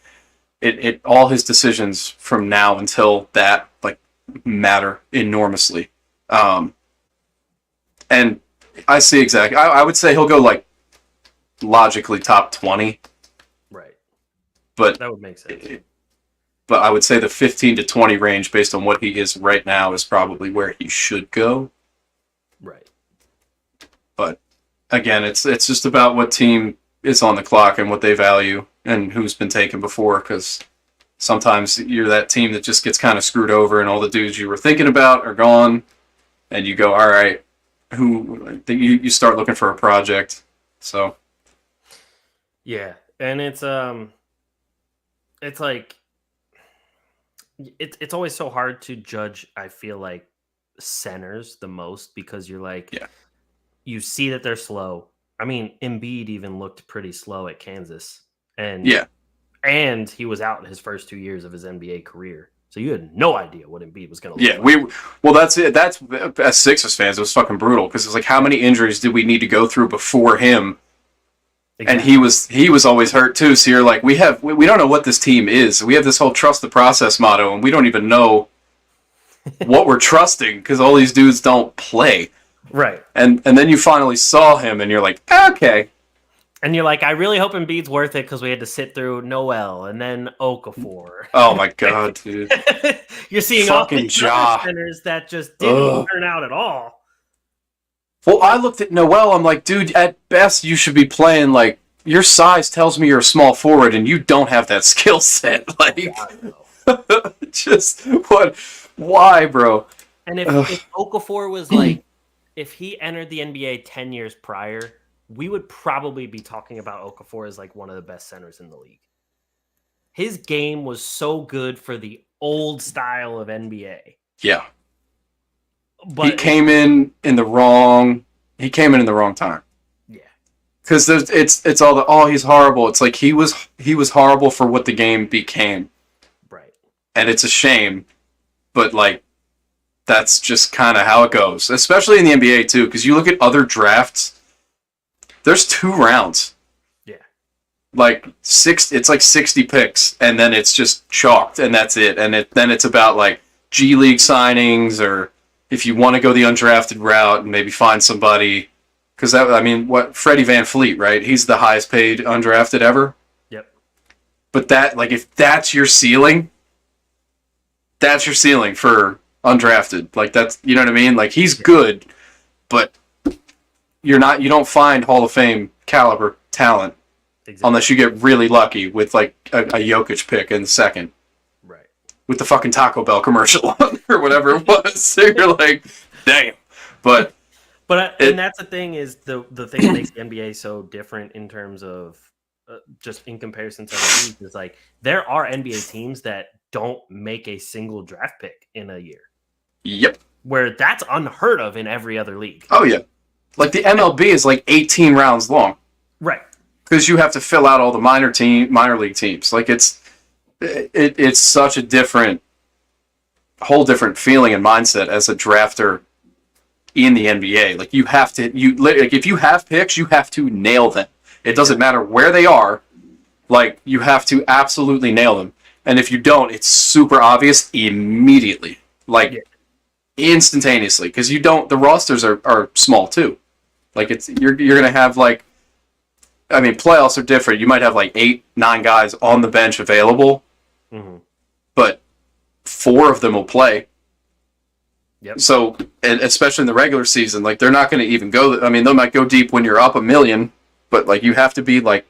it all his decisions from now until that like matter enormously. And I see exactly. I would say he'll go like logically top 20. Right. But that would make sense. But I would say the 15 to 20 range based on what he is right now is probably where he should go. Right. But again, it's just about what team is on the clock and what they value and who's been taken before, because sometimes you're that team that just gets kind of screwed over and all the dudes you were thinking about are gone and you go, all right, you start looking for a project. So yeah, and it's like it's always so hard to judge, I feel like, centers the most, because you're like, yeah, you see that they're slow. I mean, Embiid even looked pretty slow at Kansas, and he was out in his first 2 years of his NBA career, so you had no idea what Embiid was going to look like. Well, that's it. That's, as Sixers fans, it was fucking brutal, because it was like, how many injuries did we need to go through before him? Exactly. And he was always hurt too. So you're like, we don't know what this team is. We have this whole trust the process motto, and we don't even know what we're trusting because all these dudes don't play. Right. And then you finally saw him, and you're like, okay. And you're like, I really hope Embiid's worth it, because we had to sit through Noel and then Okafor. Oh my god, dude! You're seeing fucking all these centers that just didn't turn out at all. Well, I looked at Noel. I'm like, dude, at best you should be playing like your size tells me you're a small forward, and you don't have that skill set. Like, just what? Why, bro? And if Okafor was like, if he entered the NBA 10 years prior, we would probably be talking about Okafor as like one of the best centers in the league. His game was so good for the old style of NBA. Yeah. But he came in the wrong time. Yeah. Because it's all he's horrible. It's like he was horrible for what the game became. Right. And it's a shame, but like that's just kind of how it goes, especially in the NBA too, because you look at other drafts, there's 2 rounds. Yeah. Like it's like 60 picks, and then it's just chalked, and that's it. And then it's about like G League signings, or if you want to go the undrafted route and maybe find somebody, because Freddie Van Fleet, right? He's the highest paid undrafted ever. Yep. But that, like, if that's your ceiling for undrafted. Like, that's, you know what I mean? Like, he's good, but you don't find Hall of Fame caliber talent unless you get really lucky with like a Jokic pick in the second. With the fucking Taco Bell commercial on or whatever it was. So you're like, damn. But and that's the thing, is the thing that makes the NBA so different in terms of just in comparison to other leagues is like there are NBA teams that don't make a single draft pick in a year. Yep. Where that's unheard of in every other league. Oh yeah. Like the MLB is like 18 rounds long. Right. because you have to fill out all the minor league teams. Like it's such a whole different feeling and mindset as a drafter in the NBA. Like if you have picks, you have to nail them. It doesn't matter where they are. Like you have to absolutely nail them. And if you don't, it's super obvious immediately. Like instantaneously, because you don't. The rosters are small too. Like you're gonna have like, I mean, playoffs are different. You might have like 8-9 guys on the bench available, but 4 of them will play. Yep. So, and especially in the regular season, like they're not going to even go. I mean, they might go deep when you're up 1 million, but like you have to be like,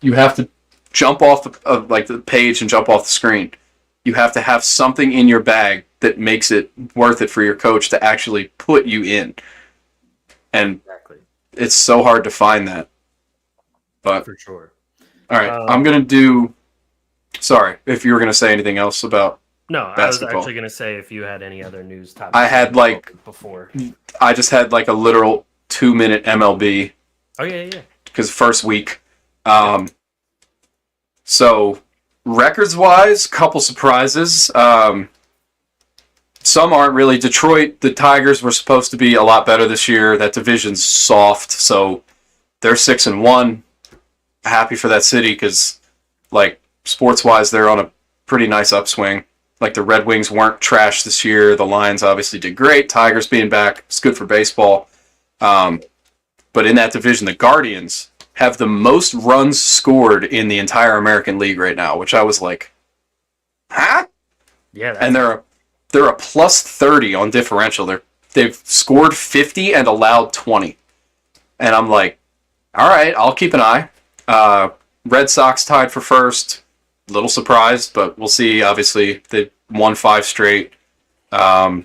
you have to jump off the page and jump off the screen. You have to have something in your bag that makes it worth it for your coach to actually put you in. And it's so hard to find that. But for sure. All right, I'm going to do. Sorry, if you were going to say anything else about. No, basketball. I was actually going to say if you had any other news topics. I had before. I just had like a literal 2-minute MLB. Oh yeah. Because first week. So records wise, couple surprises. Some aren't really. Detroit, the Tigers were supposed to be a lot better this year. That division's soft, so they're 6-1. Happy for that city because, like, sports wise, they're on a pretty nice upswing. Like the Red Wings weren't trash this year. The Lions obviously did great. Tigers being back, it's good for baseball. But in that division, the Guardians have the most runs scored in the entire American League right now, which I was like, huh? Yeah. And they're a plus 30 on differential. They've scored 50 and allowed 20. And I'm like, all right, I'll keep an eye. Red Sox tied for first. Little surprised, but we'll see. Obviously, they won 5 straight. The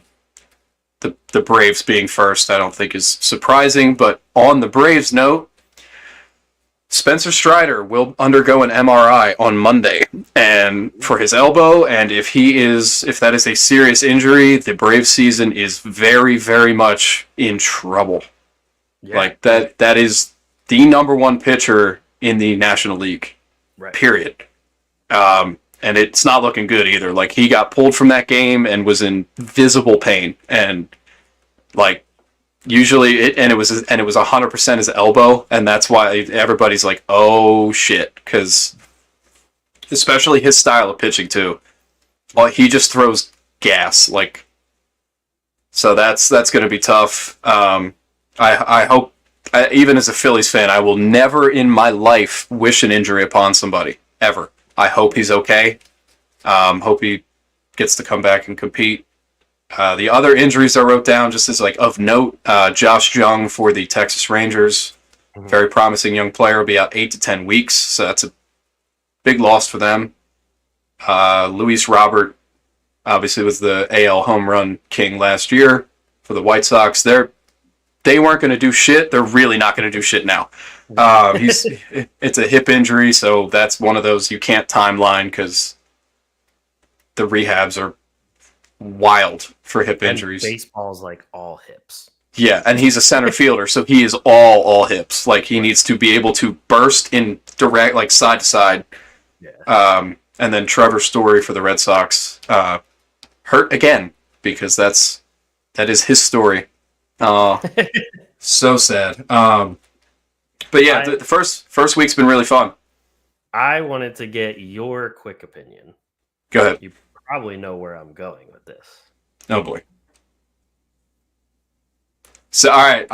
Braves being first, I don't think is surprising. But on the Braves note, Spencer Strider will undergo an MRI on Monday, and for his elbow. And if that is a serious injury, the Braves season is very, very much in trouble. Yeah. Like that is the number 1 pitcher in the National League. Right. Period. And it's not looking good either. Like he got pulled from that game and was in visible pain, and like usually it was 100% his elbow, and that's why everybody's like, oh shit, because especially his style of pitching too. Well, he just throws gas, like, so that's going to be tough. I hope, even as a Phillies fan, I will never in my life wish an injury upon somebody ever. I hope he's okay. Hope he gets to come back and compete. The other injuries I wrote down just as like of note, Josh Jung for the Texas Rangers. Very promising young player, will be out 8 to 10 weeks, so that's a big loss for them. Luis Robert obviously was the AL home run king last year for the White Sox. They weren't going to do shit. They're really not going to do shit now. It's a hip injury, so that's one of those you can't timeline because the rehabs are wild for hip injuries. Baseball's like all hips. Yeah, and he's a center fielder, so he is all hips. Like he needs to be able to burst in direct, like side to side. Yeah. And then Trevor Story for the Red Sox hurt again because that is his story. So sad. But yeah, the first week's been really fun. I wanted to get your quick opinion. Go ahead. You probably know where I'm going with this. Oh boy. So all right,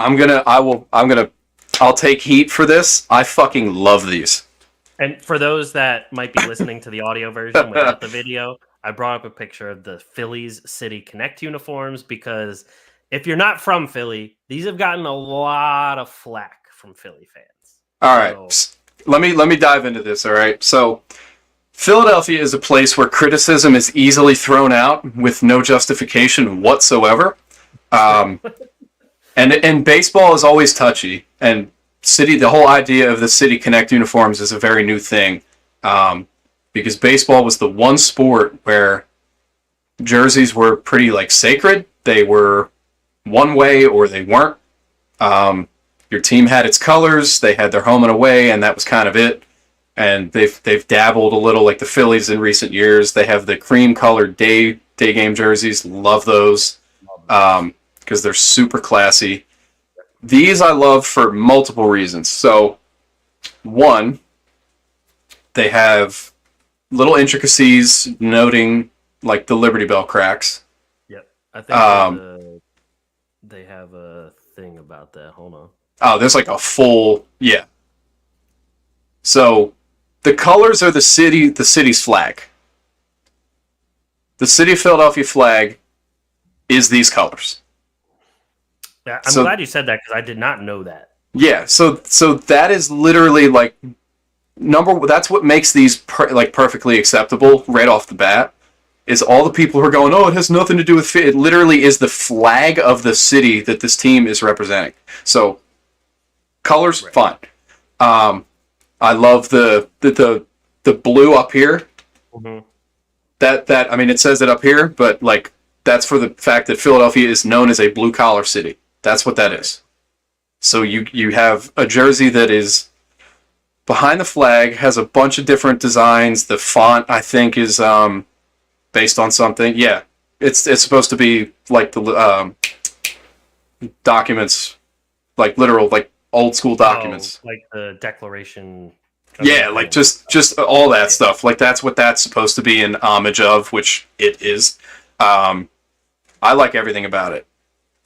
I'll take heat for this. I fucking love these. And for those that might be listening to the audio version without the video, I brought up a picture of the Phillies City Connect uniforms because if you're not from Philly, these have gotten a lot of flack from Philly fans. All right. Let me dive into this, all right? So Philadelphia is a place where criticism is easily thrown out with no justification whatsoever. And baseball is always touchy. And the whole idea of the City Connect uniforms is a very new thing. Because baseball was the one sport where jerseys were pretty like sacred. They were one way or they weren't. your team had its colors, they had their home and away, and that was kind of it. And they've dabbled a little, like the Phillies in recent years. They have the cream colored day game jerseys. Love those because they're super classy. These I love for multiple reasons. So, one, they have little intricacies noting like the Liberty Bell cracks. Yep, I think they have a thing about that. Hold on. Oh, there's like a full So, the colors are the city's flag. The city of Philadelphia flag is these colors. Yeah, I'm glad you said that because I did not know that. Yeah, so that is literally like that's what makes these perfectly acceptable right off the bat. Is all the people who are going, oh, it has nothing to do with it. It literally is the flag of the city that this team is representing. So, colors, fine. I love the blue up here. Mm-hmm. That I mean, it says it up here, but like that's for the fact that Philadelphia is known as a blue collar city. That's what that is. So you have a jersey that is behind the flag, has a bunch of different designs. The font, I think, is based on something. Yeah, it's supposed to be like the documents, like literal, like old school documents. Like the Declaration. Yeah, like just all that stuff. Like that's what that's supposed to be an homage of, which it is. I like everything about it.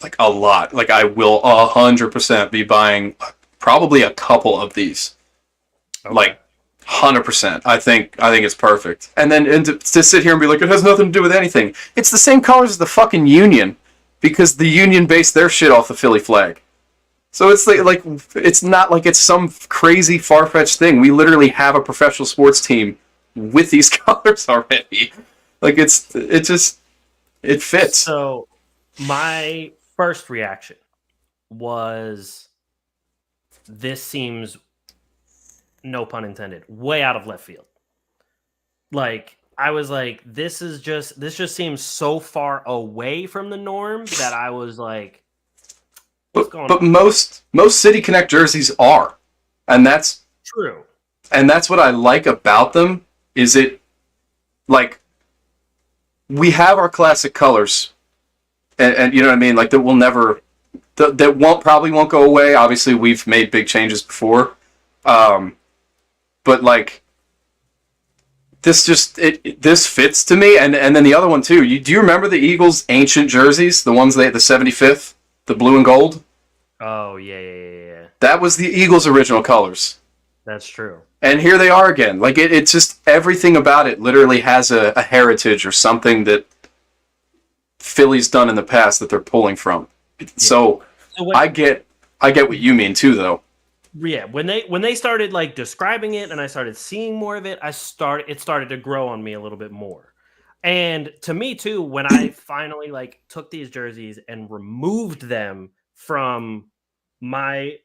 Like a lot. Like I will 100% be buying probably a couple of these. Okay. Like 100%. I think it's perfect. And then to sit here and be like, it has nothing to do with anything. It's the same colors as the fucking Union, because the Union based their shit off the Philly flag. So it's like it's not like it's some crazy far-fetched thing. We literally have a professional sports team with these colors already. Like it fits. So my first reaction was, this seems, no pun intended, way out of left field. Like I was like, this just seems so far away from the norm that I was like, what's going on? But most City Connect jerseys are, and that's true. And that's what I like about them. Is it like we have our classic colors, and you know what I mean? Like that will never, that probably won't go away. Obviously, we've made big changes before, but like this this fits to me. And then the other one too. Do you remember the Eagles' ancient jerseys? The ones the 75th, the blue and gold. Oh yeah. That was the Eagles' original colors. That's true. And here they are again. Like it's just everything about it literally has a heritage or something that Philly's done in the past that they're pulling from. Yeah. So I get what you mean too, though. Yeah, when they started like describing it and I started seeing more of it, it started to grow on me a little bit more. And to me too, when I finally like took these jerseys and removed them from my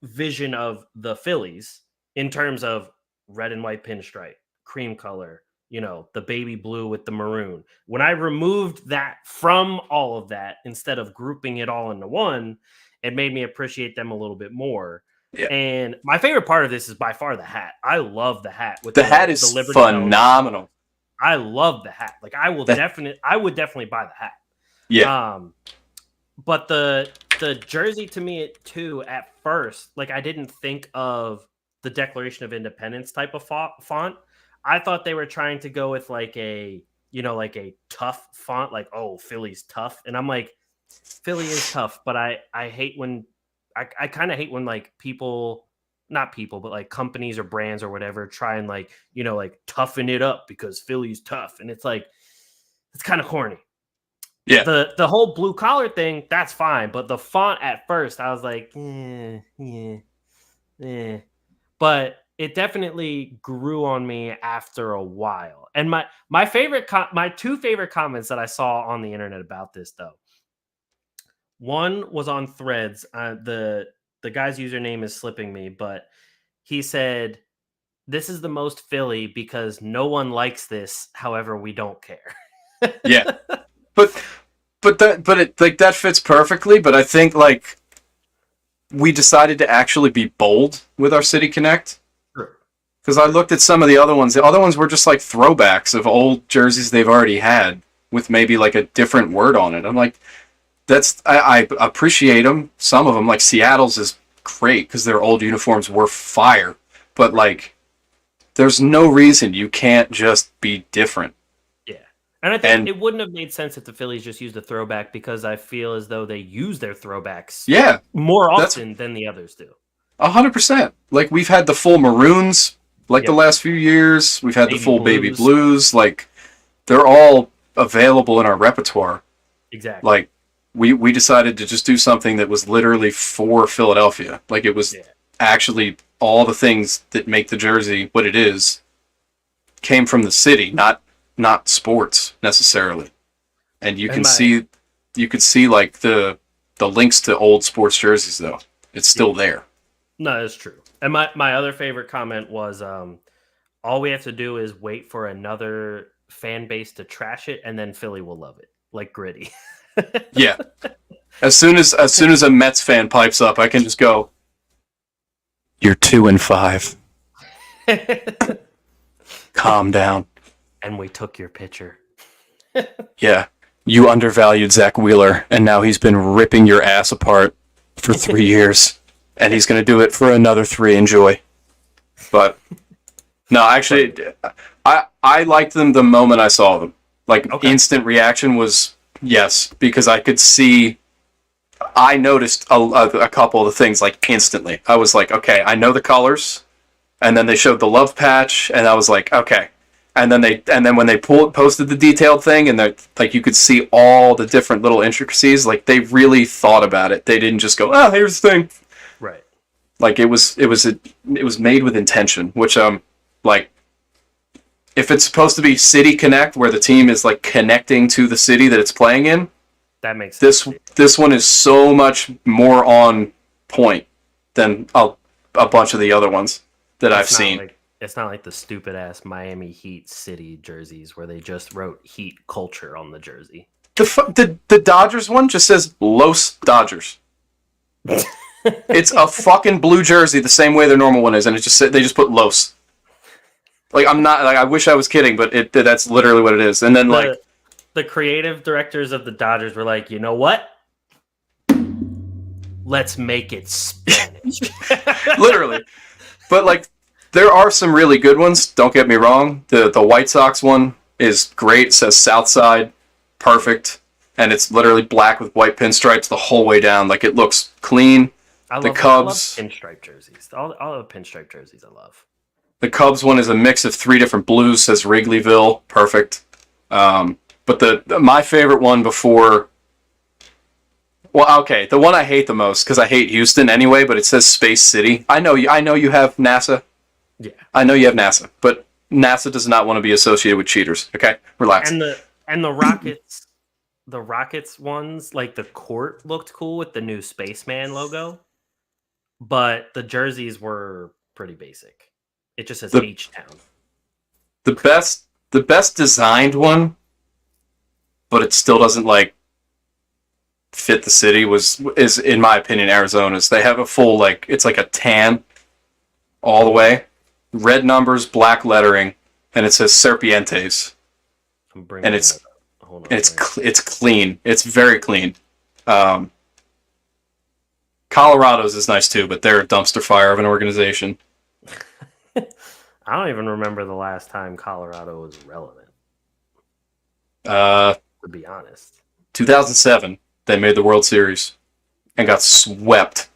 vision of the Phillies in terms of red and white pinstripe, cream color, the baby blue with the maroon. When I removed that from all of that, instead of grouping it all into one, it made me appreciate them a little bit more. Yeah. And my favorite part of this is by far the hat. I love the hat. The hat is phenomenal. Belt. I love the hat. Like I would definitely buy the hat. Yeah. But the jersey to me too, at first, like I didn't think of the Declaration of Independence type of font. I thought they were trying to go with like a tough font, like, oh, Philly's tough. And I'm like, Philly is tough, but I hate when I kind of hate when like not people, but like companies or brands or whatever try and like, like toughen it up because Philly's tough. And it's like, it's kind of corny. Yeah. The whole blue collar thing, that's fine. But the font at first, I was like, yeah. But it definitely grew on me after a while. And my two favorite comments that I saw on the internet about this, though. One was on Threads. The guy's username is slipping me, but he said, "This is the most Philly because no one likes this. However, we don't care." Yeah, but it like that fits perfectly. But I think like we decided to actually be bold with our City Connect. Sure. Because I looked at some of the other ones. The other ones were just like throwbacks of old jerseys they've already had with maybe like a different word on it. I'm like, I appreciate them. Some of them, like Seattle's, is great because their old uniforms were fire. But like, there's no reason you can't just be different. And I think it wouldn't have made sense if the Phillies just used a throwback, because I feel as though they use their throwbacks more often than the others do. 100%. Like, we've had the full maroons, like the last few years. We've had the full baby blues. Like, they're all available in our repertoire. Exactly. Like, we decided to just do something that was literally for Philadelphia. Like, it was actually all the things that make the jersey what it is came from the city, not sports necessarily. And you can see like the links to old sports jerseys though. It's still there. No, it's true. And my other favorite comment was all we have to do is wait for another fan base to trash it, and then Philly will love it. Like Gritty. Yeah. As soon as a Mets fan pipes up, I can just go, "You're 2-5. Calm down." And we took your pitcher. Yeah. You undervalued Zach Wheeler, and now he's been ripping your ass apart for 3 years. And he's going to do it for another 3. Enjoy. But, no, actually, I liked them the moment I saw them. Like, instant reaction was yes, because I could see, I noticed a couple of the things, like, instantly. I was like, okay, I know the colors. And then they showed the love patch, and I was like, okay. And then when they posted the detailed thing, and like you could see all the different little intricacies, like they really thought about it. They didn't just go, "Oh, here's the thing." Right. Like it was made with intention, which like if it's supposed to be City Connect, where the team is like connecting to the city that it's playing in, that makes sense. This one is so much more on point than a bunch of the other ones that I've seen. It's not like the stupid ass Miami Heat City jerseys where they just wrote Heat culture on the jersey. The Dodgers one just says Los Dodgers. It's a fucking blue jersey the same way their normal one is, and they just put Los. Like, I'm not, like, I wish I was kidding, but that's literally what it is. And then the creative directors of the Dodgers were like, you know what? Let's make it Spanish. Literally. But like, there are some really good ones, don't get me wrong. The White Sox one is great. It says Southside, perfect. And it's literally black with white pinstripes the whole way down. Like, it looks clean. The Cubs. I love pinstripe jerseys. All the pinstripe jerseys I love. The Cubs one is a mix of 3 different blues, says Wrigleyville, perfect. But my favorite one before... Well, okay, the one I hate the most, because I hate Houston anyway, but it says Space City. I know you have NASA. Yeah. I know you have NASA, but NASA does not want to be associated with cheaters. Okay, relax. And the Rockets, the Rockets ones, like the court looked cool with the new Spaceman logo, but the jerseys were pretty basic. It just says H-Town. The best designed one, but it still doesn't like fit the city is in my opinion Arizona's. They have a full it's like a tan all the way. Red numbers, black lettering, and it says Serpientes. And it's clean. It's very clean. Colorado's is nice too, but they're a dumpster fire of an organization. I don't even remember the last time Colorado was relevant. To be honest, 2007 they made the World Series and got swept.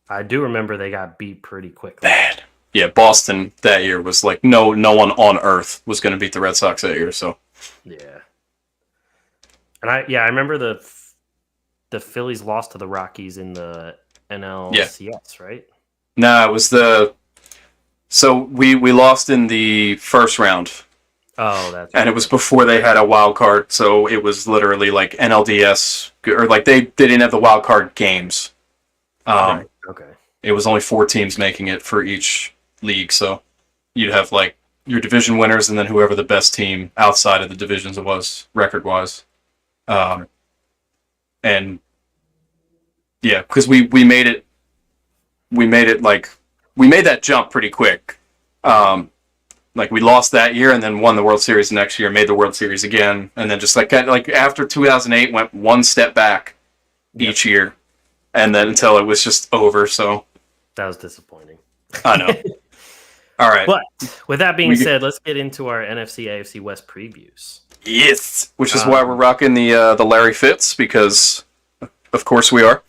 I do remember they got beat pretty quickly. Bad. Yeah, Boston that year was like no one on earth was going to beat the Red Sox that year. So yeah, and I remember the Phillies lost to the Rockies in the NLCS, right? No, it was so we lost in the first round. Oh, that's and it was before they had a wild card, so it was literally like NLDS, or like they didn't have the wild card games. Okay. It was only 4 teams making it for each league, so you'd have like your division winners and then whoever the best team outside of the divisions was record-wise. And yeah, because we made it we made that jump pretty quick. Like we lost that year and then won the World Series the next year, made the World Series again, and then just like after 2008 went one step back each year, and then until it was just over. So that was disappointing. I know. All right. But with that being said, let's get into our NFC AFC West previews. Yes, which is why we're rocking the Larry Fitz, because of course we are.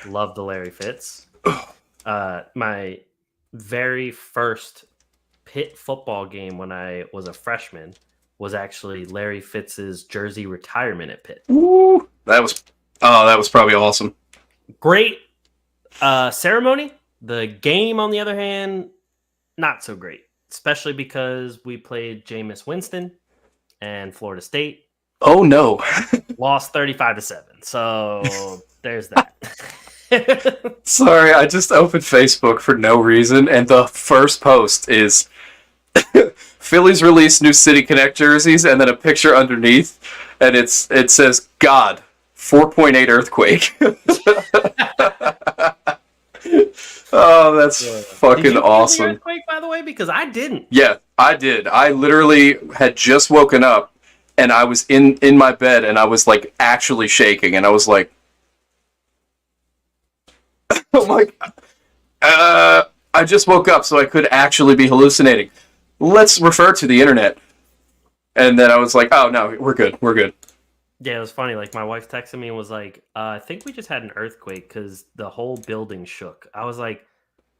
Love the Larry Fitz. My very first Pitt football game when I was a freshman was actually Larry Fitz's jersey retirement at Pitt. Ooh, that was probably awesome. Great ceremony. The game, on the other hand, not so great, especially because we played Jameis Winston and Florida State. Oh no. Lost 35-7. So there's that. Sorry, I just opened Facebook for no reason, and the first post is Phillies release new City Connect jerseys, and then a picture underneath, and it says God 4.8 earthquake. Oh, that's fucking awesome. Earthquake, by the way, because I didn't. Yeah, I did. I literally had just woken up, and I was in my bed, and I was like actually shaking, and I was like, oh my God. I just woke up, so I could actually be hallucinating. Let's refer to the internet. And then I was like, oh, no, we're good. We're good. Yeah, it was funny. Like, my wife texted me and was like, I think we just had an earthquake because the whole building shook. I was like,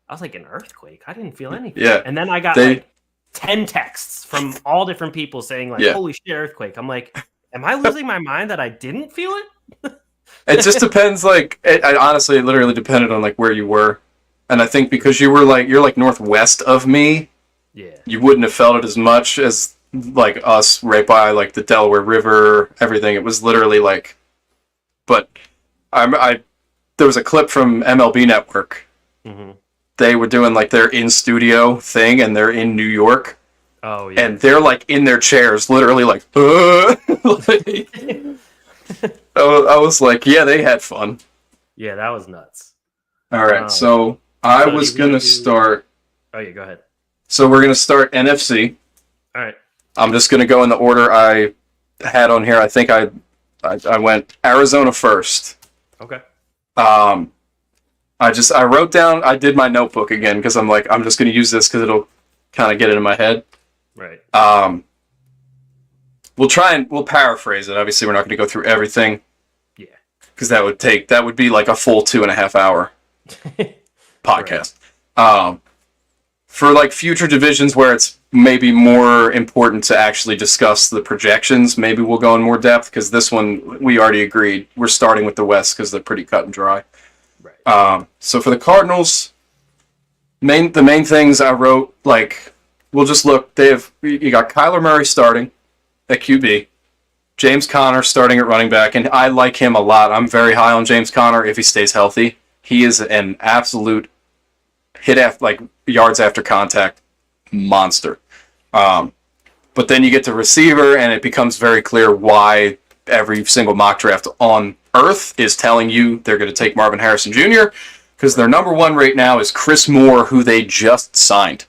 an earthquake? I didn't feel anything. Yeah. And then I got like 10 texts from all different people saying like, holy shit, earthquake. I'm like, am I losing my mind that I didn't feel it? It just depends. Like, honestly, it literally depended on like where you were. And I think because you're like northwest of me, you wouldn't have felt it as much as like us right by like the Delaware River, everything. It was literally like, but there was a clip from MLB Network. Mm-hmm. They were doing like their in studio thing, and they're in New York. Oh yeah, and they're like in their chairs, literally like. I was like, yeah, they had fun. Yeah, that was nuts. All right, so I was gonna start. Oh yeah, go ahead. So we're gonna start NFC. All right. I'm just gonna go in the order I had on here. I think I went Arizona first. Okay. I wrote down. I did my notebook again because I'm like, I'm just gonna use this because it'll kind of get it in my head. Right. We'll paraphrase it. Obviously, we're not gonna go through everything. Yeah. Because that would be like a full 2.5 hour podcast. Right. For like future divisions where it's maybe more important to actually discuss the projections, maybe we'll go in more depth, because this one we already agreed we're starting with the West because they're pretty cut and dry. Right. So for the Cardinals, the main things I wrote, like, we'll just look. You got Kyler Murray starting at QB, James Conner starting at running back, and I like him a lot. I'm very high on James Conner if he stays healthy. He is an absolute yards after contact monster. But then you get to receiver, and it becomes very clear why every single mock draft on earth is telling you they're going to take Marvin Harrison Jr., because their number one right now is Chris Moore, who they just signed.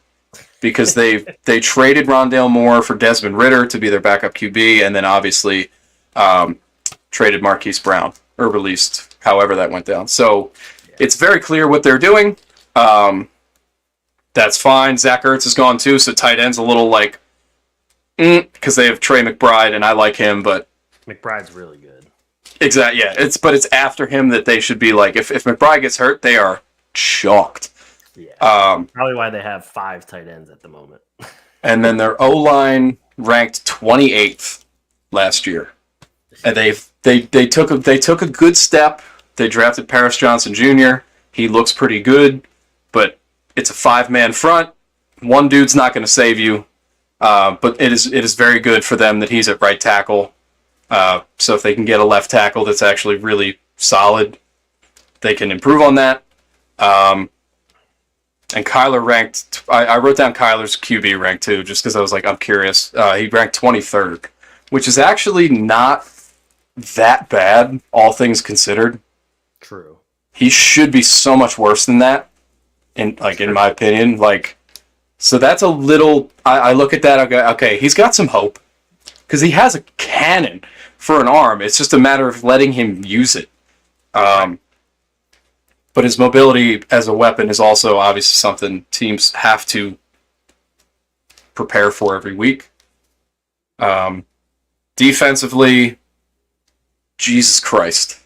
Because they traded Rondale Moore for Desmond Ridder to be their backup QB, and then obviously traded Marquise Brown, or released, however that went down. So it's very clear what they're doing. That's fine. Zach Ertz is gone too, so tight end's a little like, because they have Trey McBride, and I like him, but McBride's really good. Exactly. Yeah. It's after him that they should be like, if McBride gets hurt, they are shocked. Yeah. Probably why they have 5 tight ends at the moment. And then their O-line ranked 28th last year, and they took a good step. They drafted Paris Johnson Jr. He looks pretty good, but it's a 5-man front. One dude's not going to save you, but it is very good for them that he's at right tackle. So if they can get a left tackle that's actually really solid, they can improve on that. And Kyler ranked. I wrote down Kyler's QB rank too, just because I was like, I'm curious. He ranked 23rd, which is actually not that bad, all things considered. True. He should be so much worse than that. in my opinion. Like, so that's a little. I look at that. I go, okay, he's got some hope because he has a cannon for an arm. It's just a matter of letting him use it. But his mobility as a weapon is also obviously something teams have to prepare for every week. Defensively, Jesus Christ.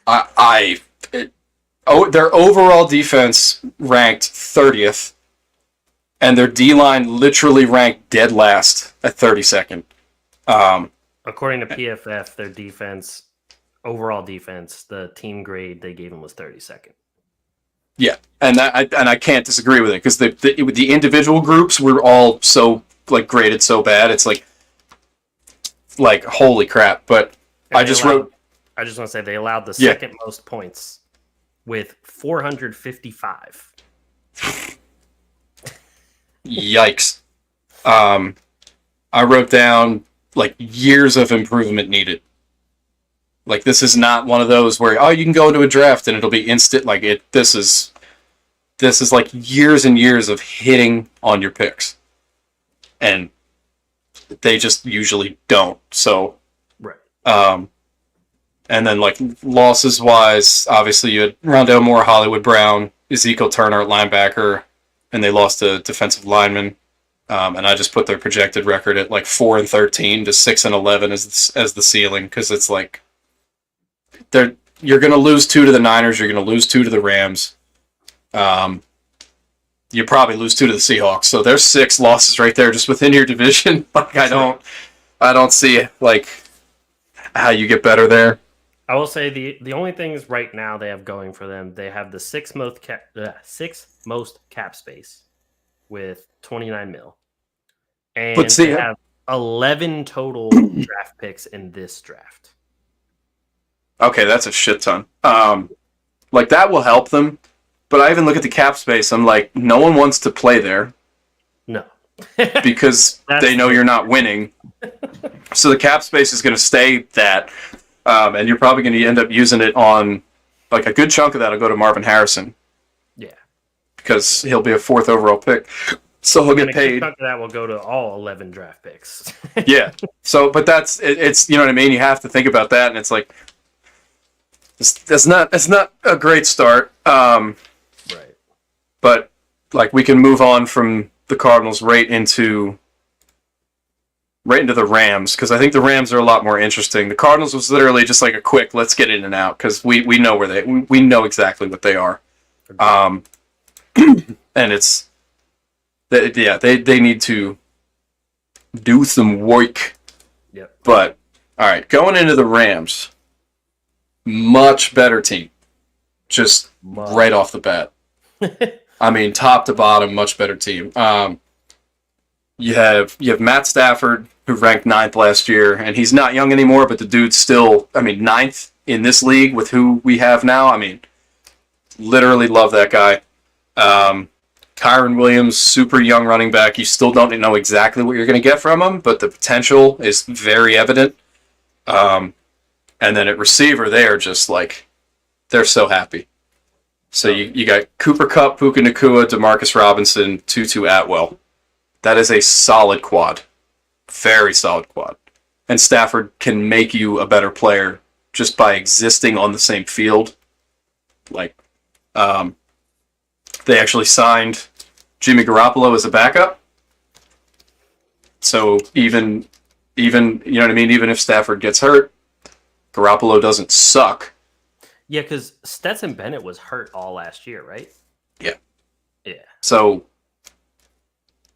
Their overall defense ranked 30th, and their D-line literally ranked dead last at 32nd. According to PFF, their defense, overall defense, the team grade they gave them was 32nd. Yeah, and I can't disagree with it because the individual groups were all so like graded so bad. It's like holy crap. But I just want to say they allowed the second most points with 455. Yikes. I wrote down like years of improvement needed. Like, this is not one of those where, you can go into a draft and it'll be instant. Like, this is like years and years of hitting on your picks. And they just usually don't. So, right. And then, like, losses-wise, obviously you had Rondell Moore, Hollywood Brown, Ezekiel Turner at linebacker, and they lost a defensive lineman. And I just put their projected record at, like, 4-13 to 6-11 as the ceiling, because it's like, you're going to lose 2 to the Niners, you're going to lose 2 to the Rams. You probably lose 2 to the Seahawks. So there's 6 losses right there just within your division. Like, I don't see, like, how you get better there. I will say the only things right now they have going for them, they have the sixth most cap space with 29 mil. And they have 11 total draft picks in this draft. Okay, that's a shit ton. Like, that will help them. But I even look at the cap space, I'm like, no one wants to play there. No. Because they know you're not winning. So the cap space is going to stay that. And you're probably going to end up using it on, like, a good chunk of that will go to Marvin Harrison. Yeah. Because he'll be a 4th overall pick. So he'll get paid. A good chunk of that will go to all 11 draft picks. Yeah. So, but it's, you know what I mean? You have to think about that, and it's like, it's not a great start. Right. But, like, we can move on from the Cardinals right into the Rams, because I think the Rams are a lot more interesting. The Cardinals was literally just like a quick, let's get in and out, because we know we know exactly what they are. And it's, they need to do some work. Yep. But, all right, going into the Rams, much better team, just right off the bat. I mean, top to bottom, much better team. You have Matt Stafford, who ranked 9th last year, and he's not young anymore, but the dude's still, 9th in this league with who we have now. I mean, literally love that guy. Kyron Williams, super young running back. You still don't know exactly what you're going to get from him, but the potential is very evident. And then at receiver, they are just like, they're so happy. So you got Cooper Kupp, Puka Nacua, Demarcus Robinson, Tutu Atwell. That is a solid quad. Very solid quad. And Stafford can make you a better player just by existing on the same field. Like, they actually signed Jimmy Garoppolo as a backup. So even you know what I mean? Even if Stafford gets hurt, Garoppolo doesn't suck. Yeah, because Stetson Bennett was hurt all last year, right? Yeah. Yeah. So,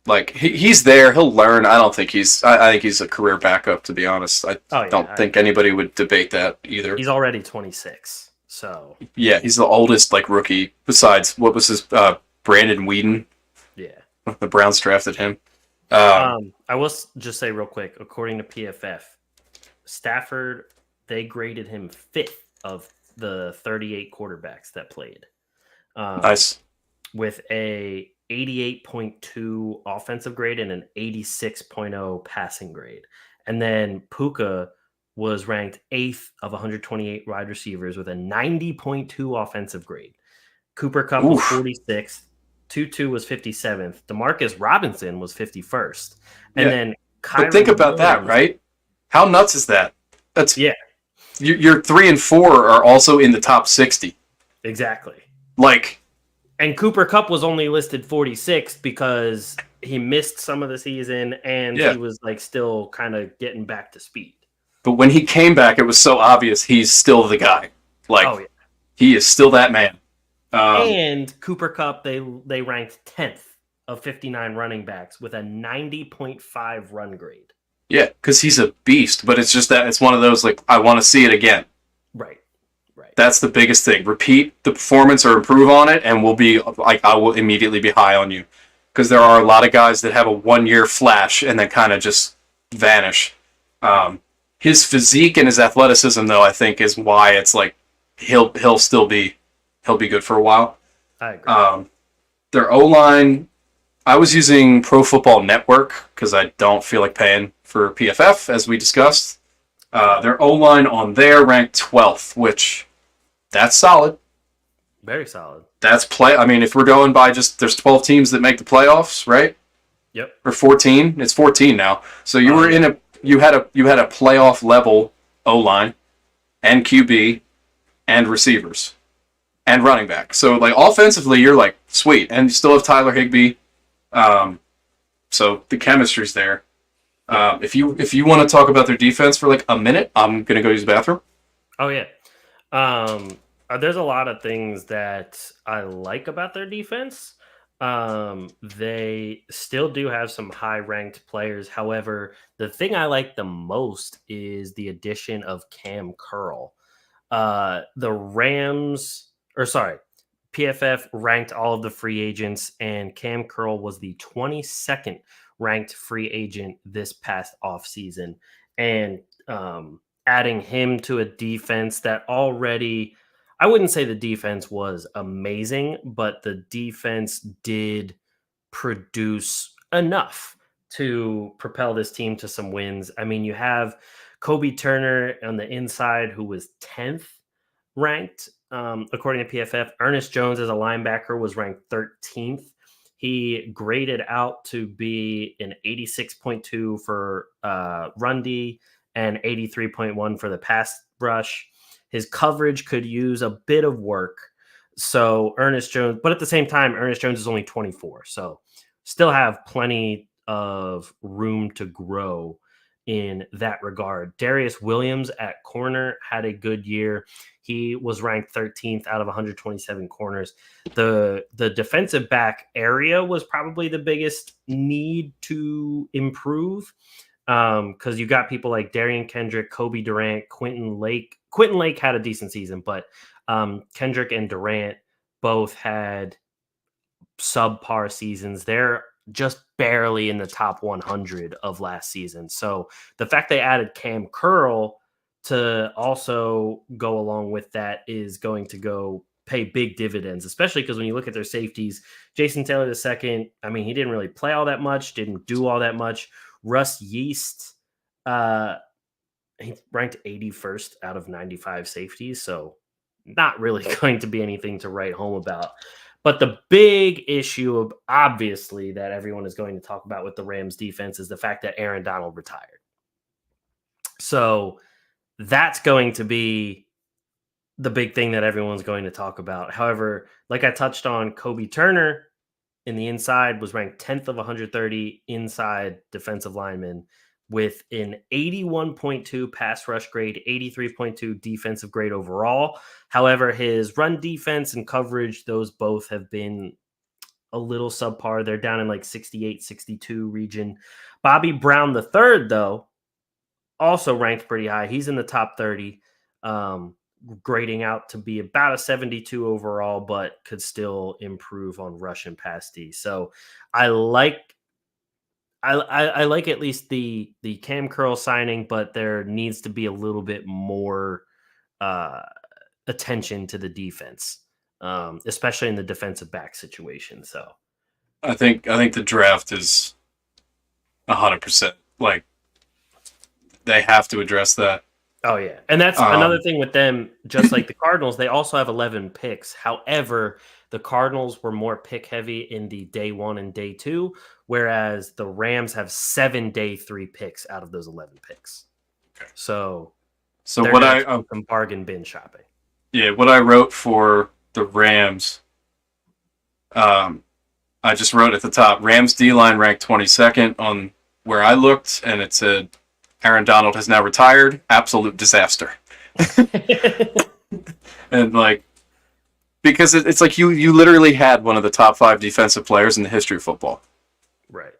like, he's there. He'll learn. I think he's a career backup, to be honest. I don't think anybody would debate that either. He's already 26, so. Yeah, he's the oldest, like, rookie, besides, what was his, Brandon Weeden? Yeah. The Browns drafted him. I will just say real quick, according to PFF, Stafford, they graded him 5th of the 38 quarterbacks that played. Nice. With a 88.2 offensive grade and an 86.0 passing grade. And then Puka was ranked 8th of 128 wide receivers with a 90.2 offensive grade. Cooper Kupp was Oof. 46th. Tutu was 57th. Demarcus Robinson was 51st. And Yeah. then But think Kyron about that, Williams. right? How nuts is that? That's Yeah, your 3 and 4 are also in the top 60. exactly. Like, And Cooper Kupp was only listed 46th because he missed some of the season and yeah. he was like still kind of getting back to speed. But when he came back, it was so obvious he's still the guy. Like, Oh yeah. he is still that man. And Cooper Kupp, they ranked 10th of 59 running backs with a 90.5 run grade. Yeah, because he's a beast. But it's just that it's one of those, like, I want to see it again. Right. Right. That's the biggest thing. Repeat the performance or improve on it, and we'll be like, I will immediately be high on you. Because there are a lot of guys that have a 1 year flash and then kind of just vanish. His physique and his athleticism, though, I think is why it's like he'll still be good for a while. I agree. Their O-line, I was using Pro Football Network because I don't feel like paying for PFF, as we discussed. Their O-line on there ranked 12th, which that's solid. Very solid. That's play. I mean, if we're going by just there's 12 teams that make the playoffs, right? Yep. Or 14. It's 14 now. So you were in a you had a playoff level O-line and QB and receivers and running back. So like offensively, you're like sweet, and you still have Tyler Higbee. So the chemistry's there. If you want to talk about their defense for like a minute, I'm gonna go use the bathroom. Oh yeah. There's a lot of things that I like about their defense. They still do have some high-ranked players. However, the thing I like the most is the addition of Cam Curl. The Rams, or sorry, PFF ranked all of the free agents, and Cam Curl was the 22nd ranked free agent this past offseason. And adding him to a defense that already, I wouldn't say the defense was amazing, but the defense did produce enough to propel this team to some wins. I mean, you have Kobe Turner on the inside, who was 10th ranked, according to PFF. Ernest Jones as a linebacker was ranked 13th. He graded out to be an 86.2 for run D and 83.1 for the pass rush. His coverage could use a bit of work. So Ernest Jones, but at the same time, Ernest Jones is only 24. So still have plenty of room to grow in that regard. Darius Williams at corner had a good year. He was ranked 13th out of 127 corners. The defensive back area was probably the biggest need to improve, because you got people like Darian Kendrick, Kobe Durant, Quentin Lake. Quentin Lake had a decent season, but Kendrick and Durant both had subpar seasons. They're just barely in the top 100 of last season. So the fact they added Cam Curl to also go along with that is going to go pay big dividends, especially because when you look at their safeties, Jason Taylor II, I mean, he didn't really play all that much, didn't do all that much. Russ Yeast, he ranked 81st out of 95 safeties, so not really going to be anything to write home about. But the big issue, obviously, that everyone is going to talk about with the Rams defense is the fact that Aaron Donald retired. So that's going to be the big thing that everyone's going to talk about. However, like I touched on, Kobe Turner in the inside was ranked 10th of 130 inside defensive linemen with an 81.2 pass rush grade, 83.2 defensive grade overall. However, his run defense and coverage, those both have been a little subpar. They're down in like 68, 62 region. Bobby Brown III, though, also ranked pretty high. He's in the top 30, grading out to be about a 72 overall, but could still improve on rush and pass D. So I like at least the Cam Curl signing, but there needs to be a little bit more attention to the defense, especially in the defensive back situation. So I think the draft is 100%. Like, they have to address that. Oh, yeah. And that's another thing with them, just like the Cardinals, they also have 11 picks. However, The Cardinals were more pick heavy in the day 1 and day 2, whereas the Rams have 7 day 3 picks out of those 11 picks. Okay. So what I some bargain bin shopping. Yeah, what I wrote for the Rams, I just wrote at the top, Rams D-line ranked 22nd on where I looked, and it said, Aaron Donald has now retired. Absolute disaster. And, like, because it's like you literally had one of the top 5 defensive players in the history of football. Right.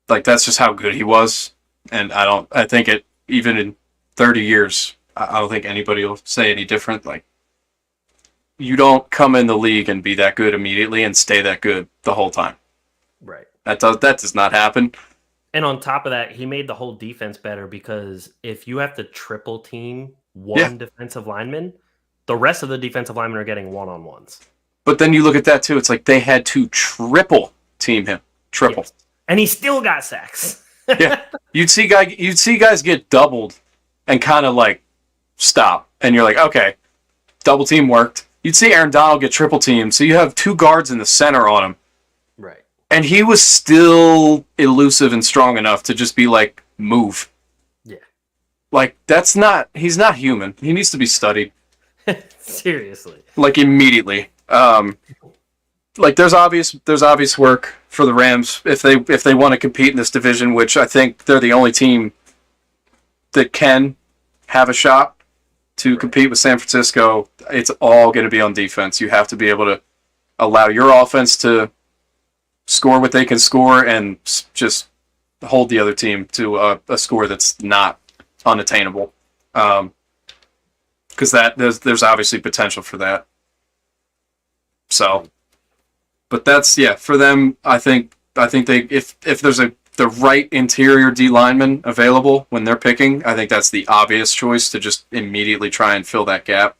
Like, that's just how good he was. And I think even in 30 years, I don't think anybody will say any different. Like, you don't come in the league and be that good immediately and stay that good the whole time. Right. That does not happen. And on top of that, he made the whole defense better because if you have to triple team one defensive lineman, the rest of the defensive linemen are getting one-on-ones. But then you look at that too. It's like they had to triple team him. Triple. Yes. And he still got sacks. Yeah. You'd see guys get doubled and kind of like stop. And you're like, okay, double team worked. You'd see Aaron Donald get triple teamed. So you have 2 guards in the center on him. Right. And he was still elusive and strong enough to just be like, move. Yeah. Like, he's not human. He needs to be studied. Seriously. Like, immediately. Like, there's obvious work for the Rams if they want to compete in this division, which I think they're the only team that can have a shot to compete with San Francisco. It's all going to be on defense. You have to be able to allow your offense to score what they can score and just hold the other team to a score that's not unattainable. Because there's obviously potential for that. So, but that's for them. I think they if there's the right interior D lineman available when they're picking, I think that's the obvious choice to just immediately try and fill that gap.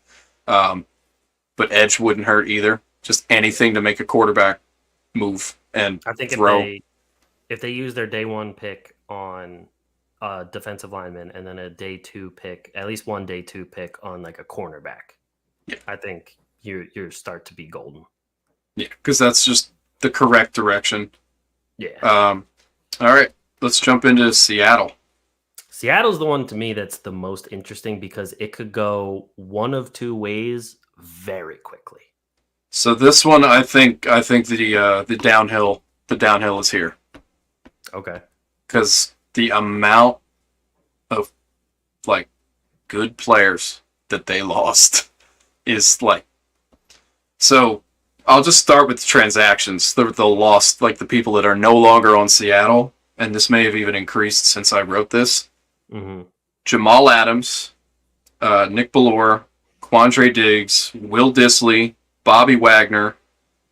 But edge wouldn't hurt either. Just anything to make a quarterback move and I think throw. if they use their day 1 pick on defensive lineman and then a day 2 pick, at least one day 2 pick on like a cornerback, I think you start to be golden. Yeah, because that's just the correct direction. Yeah. All right, let's jump into Seattle. Seattle's the one to me that's the most interesting because it could go one of 2 ways very quickly. So this one, I think the downhill is here. Okay. Because the amount of like good players that they lost is like. So I'll just start with the transactions. The lost, like the people that are no longer on Seattle, and this may have even increased since I wrote this. Mm-hmm. Jamal Adams, Nick Bellore, Quandre Diggs, Will Dissly, Bobby Wagner,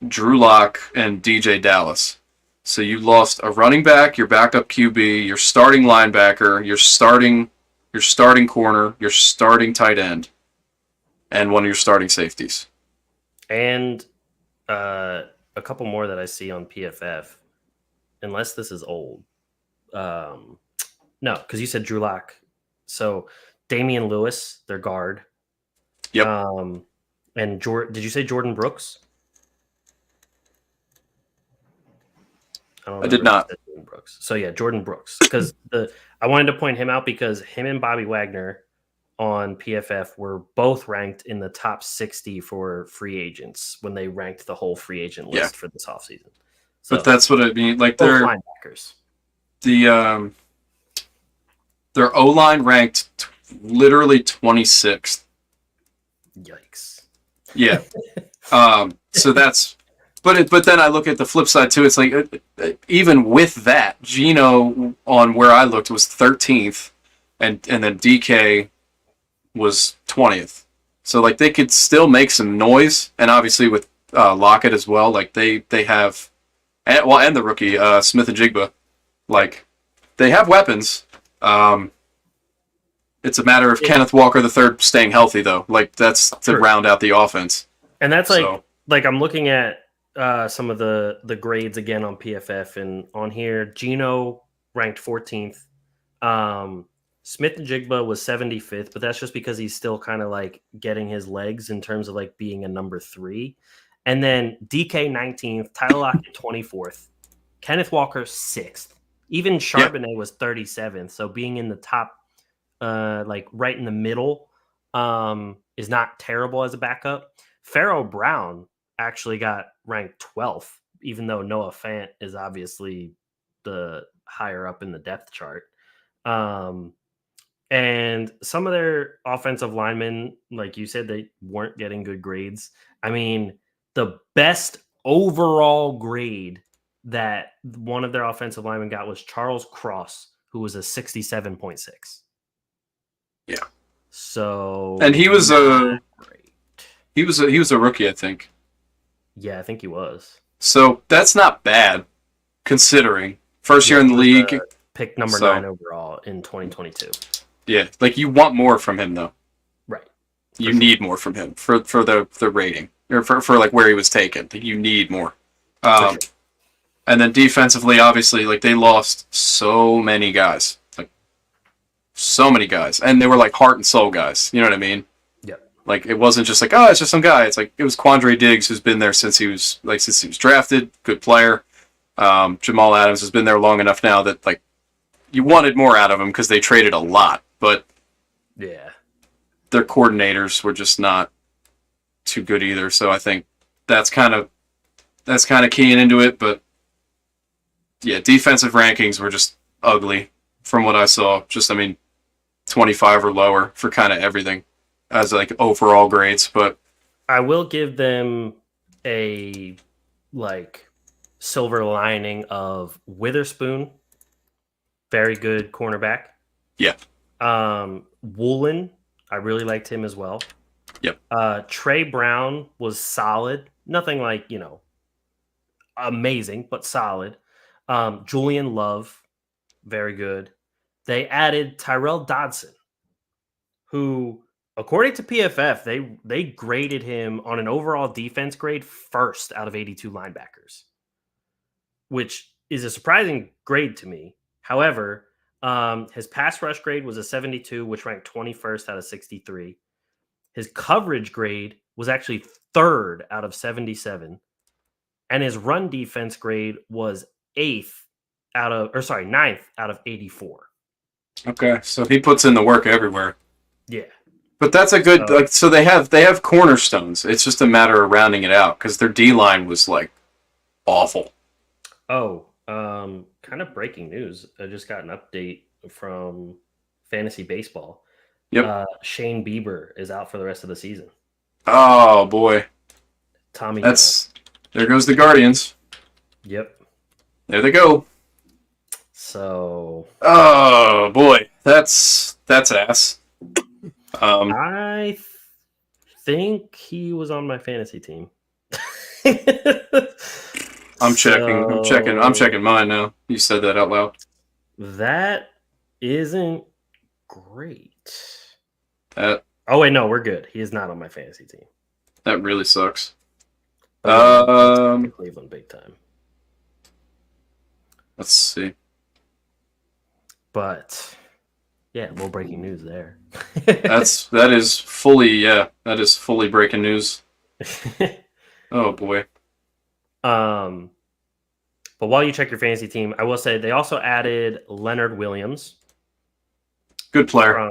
Drew Lock, and DJ Dallas. So you lost a running back, your backup QB, your starting linebacker, your starting corner, your starting tight end, and one of your starting safeties. And a couple more that I see on PFF, unless this is old. No, because you said Drew Lock. So Damian Lewis, their guard. Yep. And did you say Jordan Brooks? I did not. Jordan Brooks. So yeah, Jordan Brooks. Because I wanted to point him out because him and Bobby Wagner on PFF were both ranked in the top 60 for free agents when they ranked the whole free agent list for this offseason. So, but that's what I mean. Like they're linebackers. Their O-line ranked literally 26th. Yikes. Yeah. So that's, but then I look at the flip side too. It's like even with that, Geno on where I looked was 13th, and then DK was 20th. So like they could still make some noise, and obviously with Lockett as well. Like they have, and the rookie Smith and Jigba, like they have weapons. It's a matter of Kenneth Walker III staying healthy, though. Like that's to round out the offense. And that's like I'm looking at some of the grades again on PFF, and on here, Geno ranked 14th. Smith and Jigba was 75th, but that's just because he's still kind of like getting his legs in terms of like being a number 3. And then DK 19th, Tyler Lockett 24th, Kenneth Walker 6th. Even Charbonnet was 37th. So being in the top, like right in the middle, is not terrible as a backup. Pharaoh Brown actually got ranked 12th, even though Noah Fant is obviously the higher up in the depth chart. And some of their offensive linemen, like you said, they weren't getting good grades. I mean, the best overall grade that one of their offensive linemen got was Charles Cross, who was a 67.6. Yeah. So, and he was a rookie, I think. Yeah, I think he was. So that's not bad, considering first year in the league. Pick number 9 overall in 2022. Yeah, like you want more from him though. Right. You need more from him for the rating or for like where he was taken. You need more. Sure. And then defensively, obviously, like they lost so many guys, and they were like heart and soul guys. You know what I mean? Yeah. Like it wasn't just like, oh, it's just some guy. It's like it was Quandre Diggs, who's been there since he was drafted, good player. Jamal Adams has been there long enough now that like you wanted more out of him because they traded a lot, but yeah, their coordinators were just not too good either. So I think that's kind of keying into it. But yeah, defensive rankings were just ugly from what I saw. Just, I mean, 25 or lower for kind of everything as like overall grades. But I will give them a like silver lining of Witherspoon. Very good cornerback. Yeah. Woolen, I really liked him as well. Yep. Trey Brown was solid. Nothing like, amazing, but solid. Julian Love, very good. They added Tyrell Dodson, who, according to PFF, they graded him on an overall defense grade first out of 82 linebackers, which is a surprising grade to me. However, his pass rush grade was a 72, which ranked 21st out of 63. His coverage grade was actually 3rd out of 77. And his run defense grade was 9th out of 84. Okay, so he puts in the work everywhere. Yeah. But that's a good so they have cornerstones. It's just a matter of rounding it out because their D-line was like awful. Oh, kind of breaking news. I just got an update from Fantasy Baseball. Yep. Shane Bieber is out for the rest of the season. Oh boy. Tommy. There goes the Guardians. Yep. There they go. So. Oh boy, that's ass. I think he was on my fantasy team. I'm checking mine now. You said that out loud. That isn't great. Oh wait, no, we're good. He is not on my fantasy team. That really sucks. Cleveland big time. Let's see. But yeah, a little breaking news there. that is fully breaking news. Oh boy. But while you check your fantasy team, I will say they also added Leonard Williams. Good player.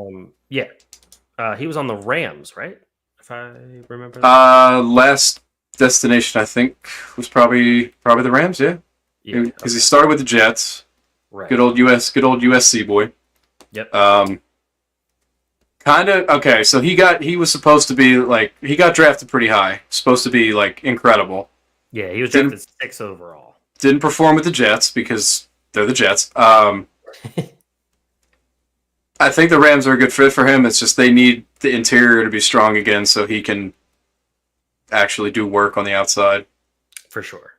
He was on the Rams, right? If I remember. Last destination I think was probably the Rams. Yeah. Because he started with the Jets. Right. Good old USC boy. Yep. Kind of okay. So he was supposed to be like he got drafted pretty high. Supposed to be like incredible. Yeah, he was drafted 6th overall. Didn't perform with the Jets because they're the Jets. I think the Rams are a good fit for him. It's just they need the interior to be strong again so he can actually do work on the outside. For sure.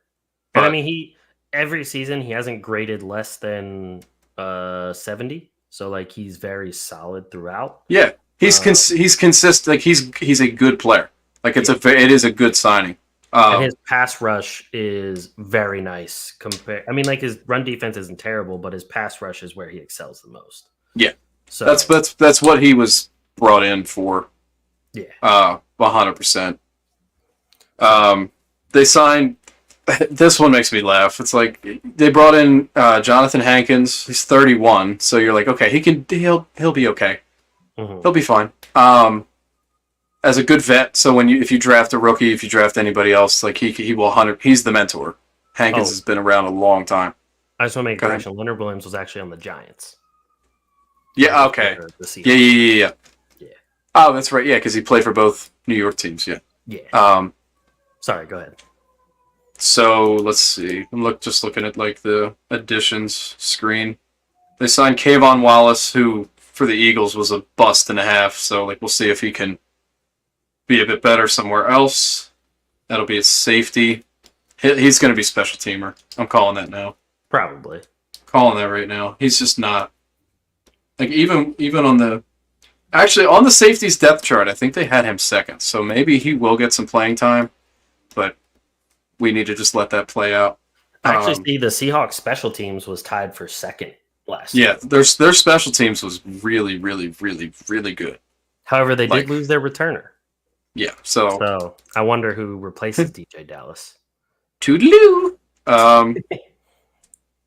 But I mean, every season he hasn't graded less than 70. So like he's very solid throughout. Yeah, he's consistent. Like he's a good player. Like it is a good signing. And his pass rush is very nice. I mean, like his run defense isn't terrible, but his pass rush is where he excels the most. Yeah, so that's what he was brought in for. Yeah, 100%. they signed. This one makes me laugh. It's like they brought in Jonathan Hankins. He's 31, so you're like, okay, he'll be okay. Mm-hmm. He'll be fine. As a good vet, so if you draft a rookie, if you draft anybody else, like he will 100. He's the mentor. Hankins has been around a long time. I just want to make a correction. Leonard Williams was actually on the Giants. Yeah. Okay. Yeah. Oh, that's right. Yeah, because he played for both New York teams. Yeah. Yeah. Sorry. Go ahead. So let's see. I'm just looking at like the additions screen. They signed Kayvon Wallace, who for the Eagles was a bust and a half. So like we'll see if he can be a bit better somewhere else. That'll be a safety. He's going to be special teamer. I'm calling that now. Probably. Calling that right now. He's just not like even on the safeties depth chart. I think they had him second. So maybe he will get some playing time, but we need to just let that play out. I actually see the Seahawks special teams was tied for second last year. Yeah, their special teams was really, really, really, really good. However, they did lose their returner. Yeah, so I wonder who replaces DJ Dallas. Toodaloo.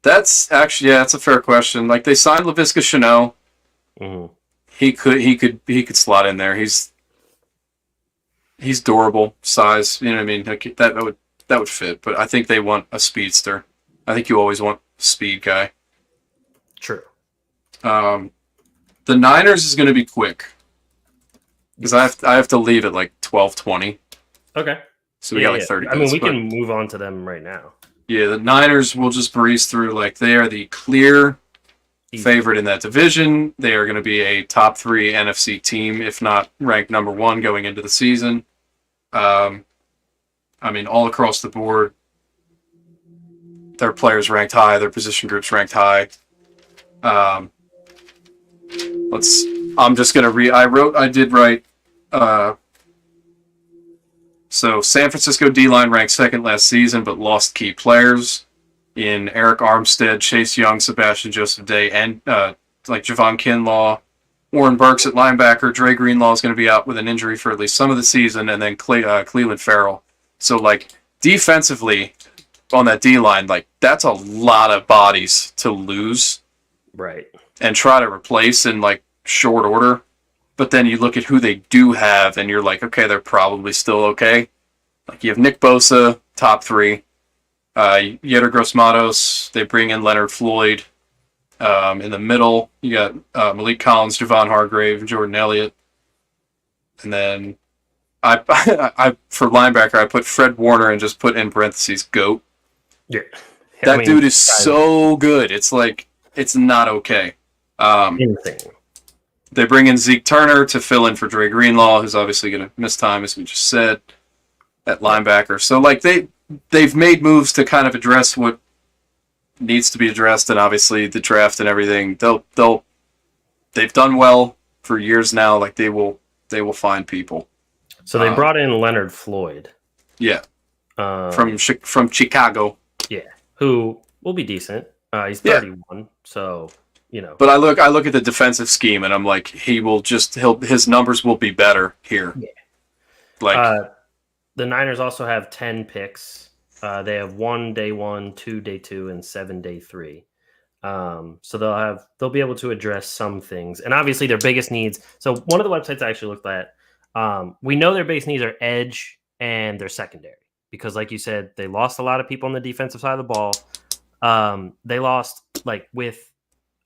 That's a fair question. Like they signed Laviska Shenault. Mm-hmm. He could slot in there. He's durable, size. You know what I mean? Like, that would fit. But I think they want a speedster. I think you always want a speed guy. True. The Niners is going to be quick because I have to leave at like 12:20. Okay. So we got like 30 minutes. I mean, we can move on to them right now. Yeah, the Niners will just breeze through. Like they are the clear favorite in that division. They are going to be a top 3 NFC team, if not ranked number 1 going into the season. I mean, all across the board, their players ranked high, their position groups ranked high. I'm just going to read. I did write. So San Francisco D-line ranked second last season, but lost key players in Eric Armstead, Chase Young, Sebastian Joseph Day, and like Javon Kinlaw, Warren Burks at linebacker. Dre Greenlaw is going to be out with an injury for at least some of the season, and then Cleveland Farrell. So like defensively on that D-line, like that's a lot of bodies to lose, right? And try to replace in like short order. But then you look at who they do have, and you're like, okay, they're probably still okay. Like you have Nick Bosa, top 3. Yetur Gross-Matos. They bring in Leonard Floyd. In the middle, you got Malik Collins, Javon Hargrave, Jordan Elliott. And then I for linebacker, I put Fred Warner and just put in parentheses GOAT. Yeah. That dude is so good. It's like, it's not okay. Insane. They bring in Zeke Turner to fill in for Dre Greenlaw, who's obviously going to miss time, as we just said, at linebacker. So, like, they've made moves to kind of address what needs to be addressed, and obviously the draft and everything. They've done well for years now. Like, they will find people. So they brought in Leonard Floyd. Yeah. From Chicago. Yeah. Who will be decent. He's 31, so... You know. But I look at the defensive scheme, and I'm like, his numbers will be better here. Yeah. Like the Niners also have 10 picks. They have 1 day 1, 2 day 2, and 7 day 3. So they'll be able to address some things, and obviously their biggest needs. So one of the websites I actually looked at, we know their biggest needs are edge and their secondary because, like you said, they lost a lot of people on the defensive side of the ball. They lost like with.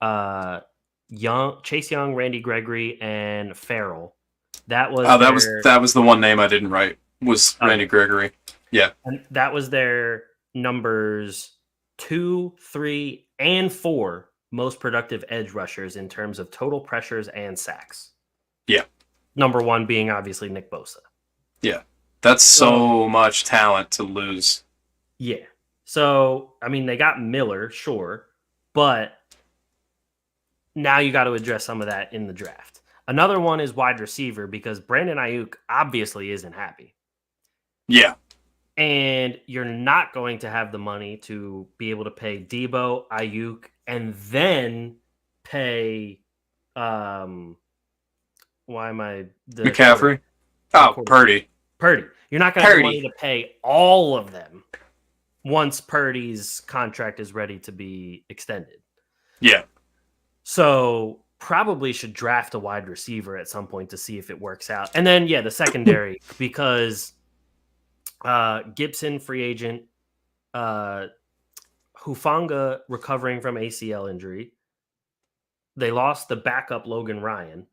Chase Young, Randy Gregory, and Farrell. That was the one name I didn't write. Was Randy Gregory? Yeah, and that was their numbers 2, 3, and 4 most productive edge rushers in terms of total pressures and sacks. Yeah, number 1 being obviously Nick Bosa. Yeah, that's so much talent to lose. Yeah, so I mean they got Miller, sure, but. Now you got to address some of that in the draft. Another one is wide receiver because Brandon Ayuk obviously isn't happy. Yeah. And you're not going to have the money to be able to pay Debo, Ayuk, and then pay McCaffrey? Purdy. Purdy. You're not going to have the money to pay all of them once Purdy's contract is ready to be extended. Yeah. So probably should draft a wide receiver at some point to see if it works out. And then, the secondary, because Gibson, free agent, Hufanga recovering from ACL injury. They lost the backup Logan Ryan.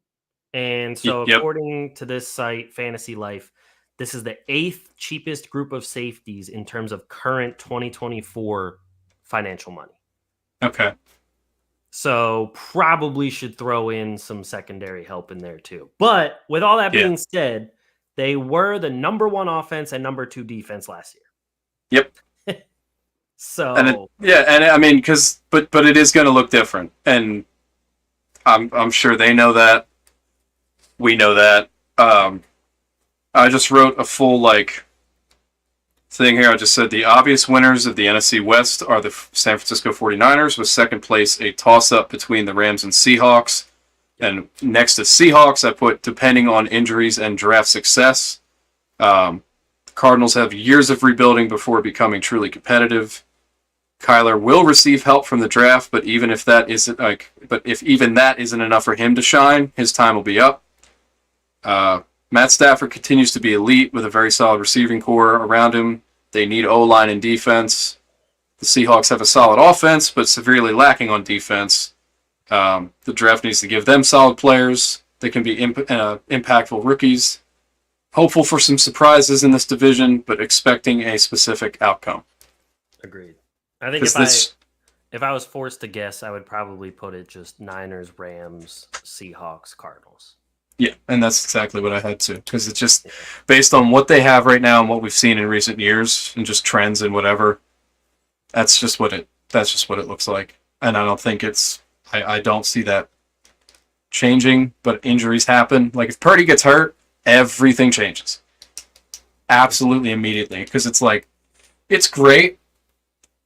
And so according to this site, Fantasy Life, this is the 8th cheapest group of safeties in terms of current 2024 financial money. Okay. So probably should throw in some secondary help in there too. But with all that being said, they were the number 1 offense and number 2 defense last year. Yep. So and I mean, but it is going to look different, and I'm sure they know that. We know that. I just wrote a full thing here. I just said the obvious winners of the NFC West are the San Francisco 49ers, with second place a toss-up between the Rams and Seahawks. And next to Seahawks, I put depending on injuries and draft success. Cardinals have years of rebuilding before becoming truly competitive. Kyler will receive help from the draft, but even if that isn't if even that isn't enough for him to shine, his time will be up. Matt Stafford continues to be elite with a very solid receiving core around him. They need O-line and defense. The Seahawks have a solid offense, but severely lacking on defense. The draft needs to give them solid players. They can be impactful rookies. Hopeful for some surprises in this division, but expecting a specific outcome. Agreed. I think if I was forced to guess, I would probably put it just Niners, Rams, Seahawks, Cardinals. Yeah, and that's exactly what I had to, because it's just based on what they have right now and what we've seen in recent years and just trends and whatever. That's just what it looks like, and I don't think I don't see that changing. But injuries happen. Like if Purdy gets hurt, everything changes. Absolutely immediately, because it's great,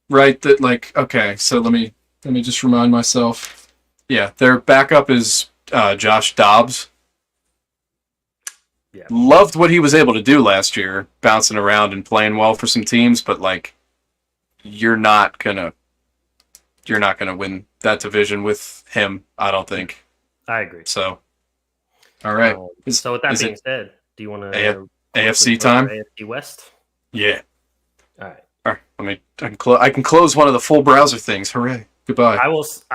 right? That okay, so let me just remind myself. Yeah, their backup is Josh Dobbs. Yeah. Loved what he was able to do last year, bouncing around and playing well for some teams, but you're not gonna win that division with him, I don't think. I agree. So, all right. So with that being said, do you want to AFC time? AFC West? Yeah. All right. All right. I can close one of the full browser things. Hooray! Goodbye. I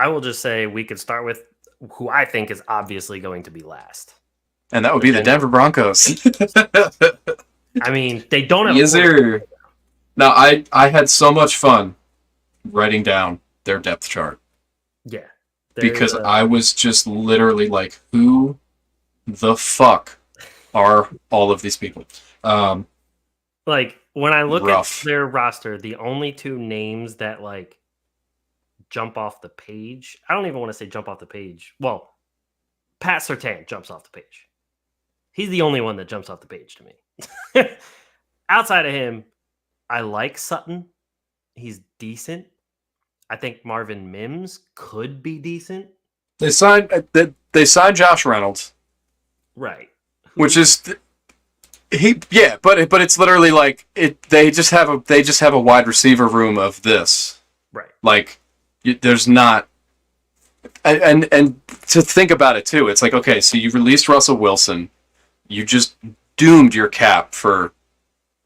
will just say we could start with who I think is obviously going to be last. And that would be the Denver Broncos. I mean, they don't have. Yes, sir. No, I had so much fun writing down their depth chart. Yeah. Because I was just literally like, who the fuck are all of these people? When I look at their roster, the only 2 names that jump off the page. I don't even want to say jump off the page. Well, Pat Surtain jumps off the page. He's the only one that jumps off the page to me. Outside of him, I like Sutton. He's decent. I think Marvin Mims could be decent. They signed Josh Reynolds, right? Which is but it's literally they just have a wide receiver room of this, right? There's not, and to think about it too, it's okay, so you released Russell Wilson. You just doomed your cap for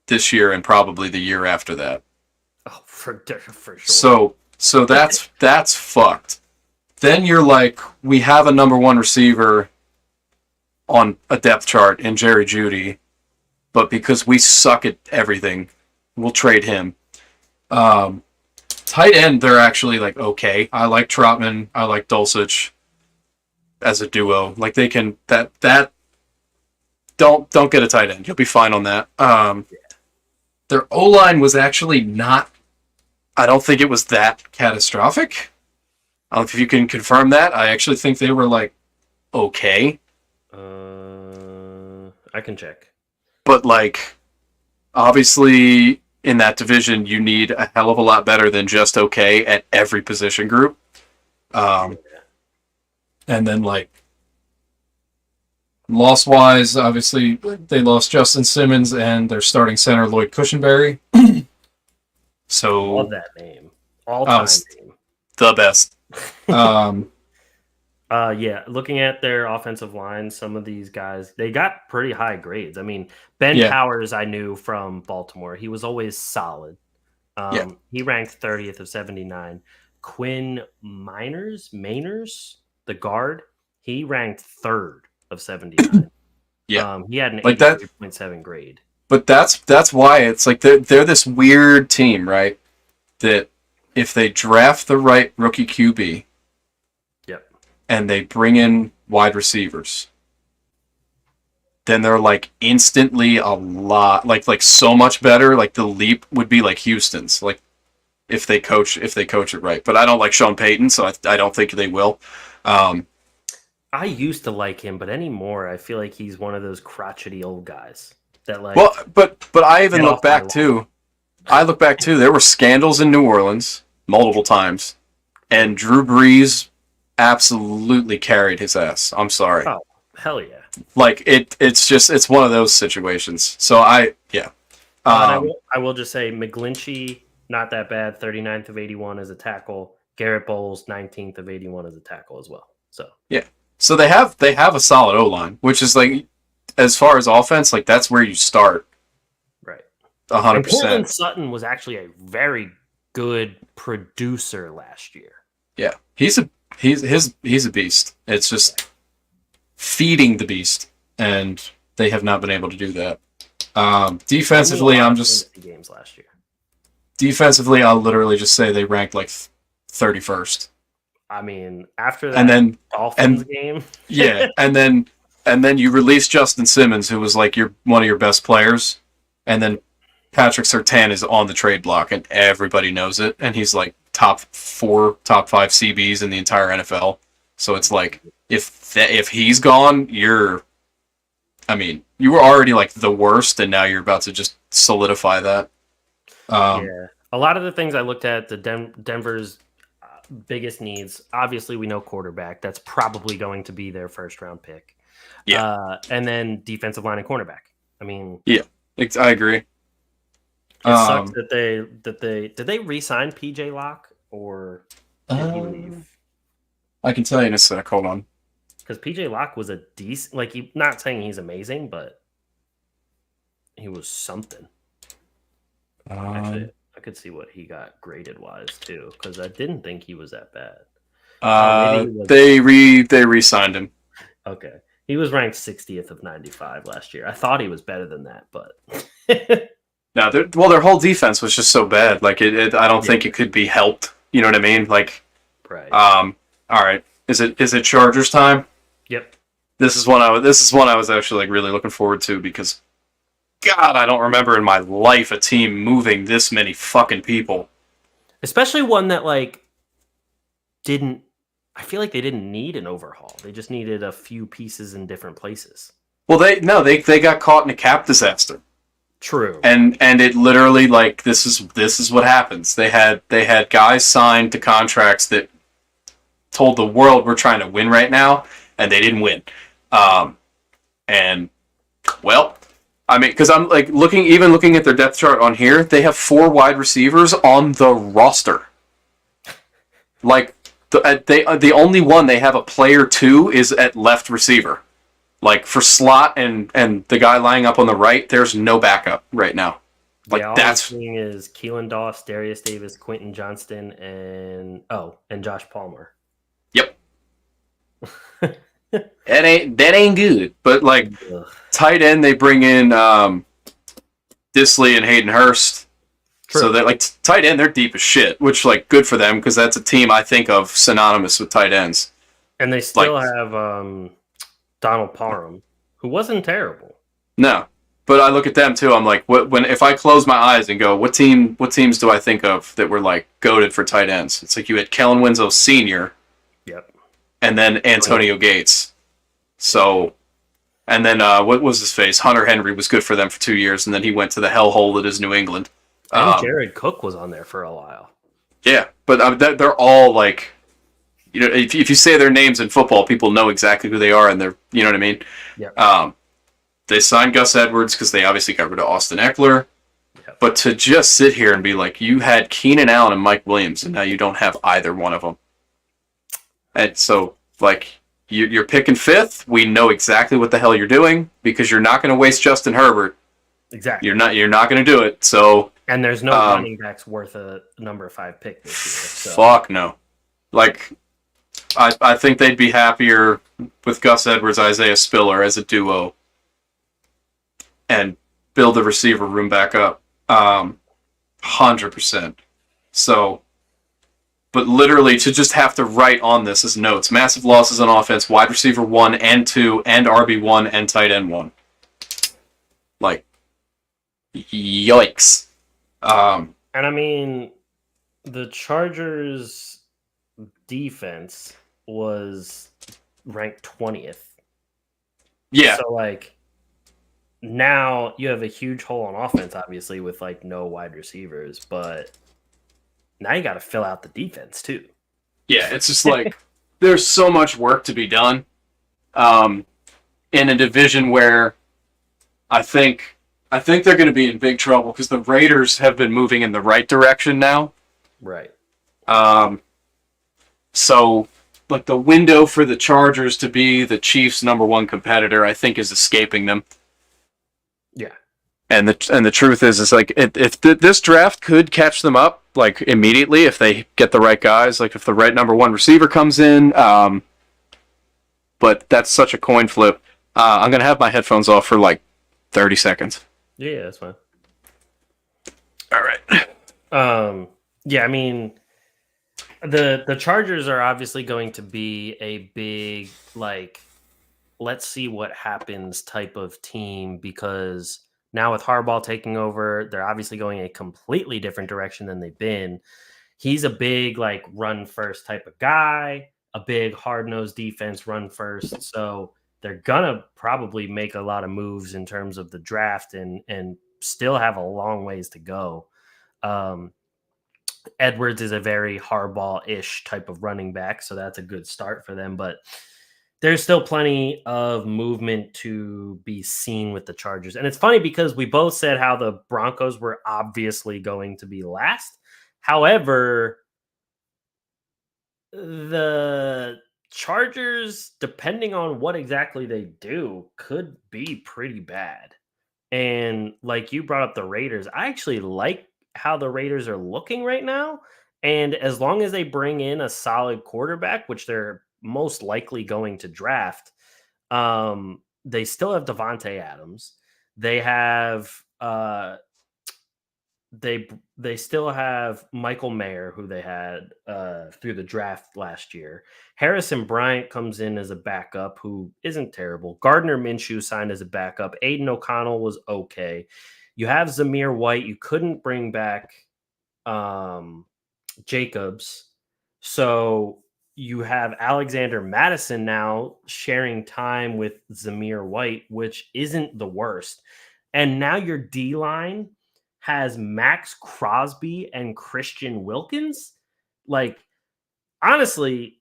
this year and probably the year after that. Oh, for sure. So that's fucked. Then you're we have a number 1 receiver on a depth chart in Jerry Jeudy, but because we suck at everything, we'll trade him. Tight end, they're actually okay. I like Trotman. I like Dulcich as a duo. They can that. Don't get a tight end. You'll be fine on that. Their O-line was actually not. I don't think it was that catastrophic. I don't know if you can confirm that. I actually think they were okay. I can check. But obviously in that division, you need a hell of a lot better than just okay at every position group. And then Loss-wise, obviously, they lost Justin Simmons and their starting center, Lloyd Cushenberry. So, Love that name. All-time name. The best. Yeah, looking at their offensive line, some of these guys, they got pretty high grades. I mean, Ben Powers, I knew from Baltimore. He was always solid. He ranked 30th of 79. Quinn Mainers, the guard, he ranked 3rd of 79. He had an 83.7 grade. But that's why it's like they're this weird team, right? That if they draft the right rookie QB, and they bring in wide receivers, then they're like instantly a lot like so much better. Like the leap would be like Houston's, like if they coach it right. But I don't like Sean Payton, so I don't think they will. I used to like him, but anymore I feel like he's one of those crotchety old guys that like. Well, but I even look back too. There were scandals in New Orleans multiple times, and Drew Brees absolutely carried his ass. I'm sorry. Oh, hell yeah. Like it's one of those situations. So I will just say McGlinchey, not that bad. 39th of 81 as a tackle. Garrett Bowles, 19th of 81 as a tackle as well. So yeah. So they have a solid O-line, which is like, as far as offense, like that's where you start. Right. 100%. Portland Sutton was actually a very good producer last year. Yeah. He's a beast. It's just feeding the beast, and they have not been able to do that. Defensively, games last year. Defensively, I'll literally just say they ranked like 31st. I mean, after that Dolphins game, yeah, and then you release Justin Simmons, who was like one of your best players, and then Patrick Surtain is on the trade block, and everybody knows it, and he's like top 5 CBs in the entire NFL. So it's like if he's gone, you were already like the worst, and now you're about to just solidify that. A lot of the things I looked at, the Denver's biggest needs. Obviously, we know quarterback. That's probably going to be their first round pick. Yeah, and then defensive line and cornerback. I mean, yeah, I agree. It sucks that they re-sign PJ Locke, or did he leave? I can tell you in a sec. Hold on. Because PJ Locke was a decent, not saying he's amazing, but he was something. Actually, I could see what he got graded wise too, because I didn't think he was that bad. They re-signed him. Okay, he was ranked 60th of 95 last year. I thought he was better than that, but. No, their whole defense was just so bad. Like I don't think it could be helped. You know what I mean? Like, right. All right. Is it Chargers time? Yep. This is one I was actually like really looking forward to, because, God, I don't remember in my life a team moving this many fucking people. Especially one that didn't. I feel like they didn't need an overhaul. They just needed a few pieces in different places. Well, they got caught in a cap disaster. True. And it literally, like, this is what happens. They had guys signed to contracts that told the world we're trying to win right now, and they didn't win. And well, I mean, because I'm like looking at their depth chart on here, they have 4 wide receivers on the roster. Like the only one they have a player 2 is at left receiver. Like, for slot and the guy lying up on the right, there's no backup right now. Like, all I'm seeing is Keelan Doss, Darius Davis, Quentin Johnston, and Josh Palmer. Yep. that ain't good. But like, tight end, they bring in Disley and Hayden Hurst. True. So they're like tight end, they're deep as shit, which like good for them, because that's a team I think of synonymous with tight ends. And they still have Donald Parham, who wasn't terrible. No, but I look at them too. I'm like, if I close my eyes and go, what teams do I think of that were like goated for tight ends? It's like you had Kellen Winslow Sr. Yep. And then Antonio Gates. So, and then what was his face? Hunter Henry was good for them for 2 years, and then he went to the hellhole that is New England. And Jared Cook was on there for a while. Yeah, but they're all like you know, if you say their names in football, people know exactly who they are, and they're, you know what I mean. Yeah. They signed Gus Edwards because they obviously got rid of Austin Eckler. Yep. But to just sit here and be like, you had Keenan Allen and Mike Williams, and now you don't have either one of them. And so, like, you're picking fifth. We know exactly what the hell you're doing because you're not going to waste Justin Herbert. Exactly. You're not going to do it. So, and there's no running backs worth a number 5 pick this year. So. Fuck no. Like, I think they'd be happier with Gus Edwards, Isaiah Spiller as a duo, and build the receiver room back up. 100%. So, but literally to just have to write on this as notes: massive losses on offense, wide receiver 1 and 2, and RB1 and tight end 1. Like, yikes. And I mean, the Chargers defense was ranked 20th. Yeah. So like now you have a huge hole on offense, obviously, with like no wide receivers, but now you got to fill out the defense too. Yeah, it's just like there's so much work to be done in a division where I think they're going to be in big trouble because the Raiders have been moving in the right direction now. Right. So, like, the window for the Chargers to be the Chiefs' #1 competitor, I think, is escaping them. Yeah. And the truth is like if this draft could catch them up like immediately if they get the right guys, like if the right #1 receiver comes in. But that's such a coin flip. I'm gonna have my headphones off for like 30 seconds. Yeah, that's fine. All right. Yeah, I mean, the Chargers are obviously going to be a big, like, let's see what happens type of team, because now with Harbaugh taking over, they're obviously going a completely different direction than they've been. He's a big, like, run first type of guy, a big hard-nosed defense, run first. So they're gonna probably make a lot of moves in terms of the draft and still have a long ways to go. Edwards is a very Harbaugh-ish type of running back, so that's a good start for them. But there's still plenty of movement to be seen with the Chargers. And it's funny because we both said how the Broncos were obviously going to be last. However, the Chargers, depending on what exactly they do, could be pretty bad. And like you brought up the Raiders, I actually like how the Raiders are looking right now. And as long as they bring in a solid quarterback, which they're most likely going to draft, they still have Devontae Adams. They have they still have Michael Mayer, who they had through the draft last year. Harrison Bryant comes in as a backup, who isn't terrible. Gardner Minshew signed as a backup. Aiden O'Connell was okay. You have Zamir White. You couldn't bring back Jacobs. So you have Alexander Madison now sharing time with Zamir White, which isn't the worst. And now your D-line has Max Crosby and Christian Wilkins. Like, honestly,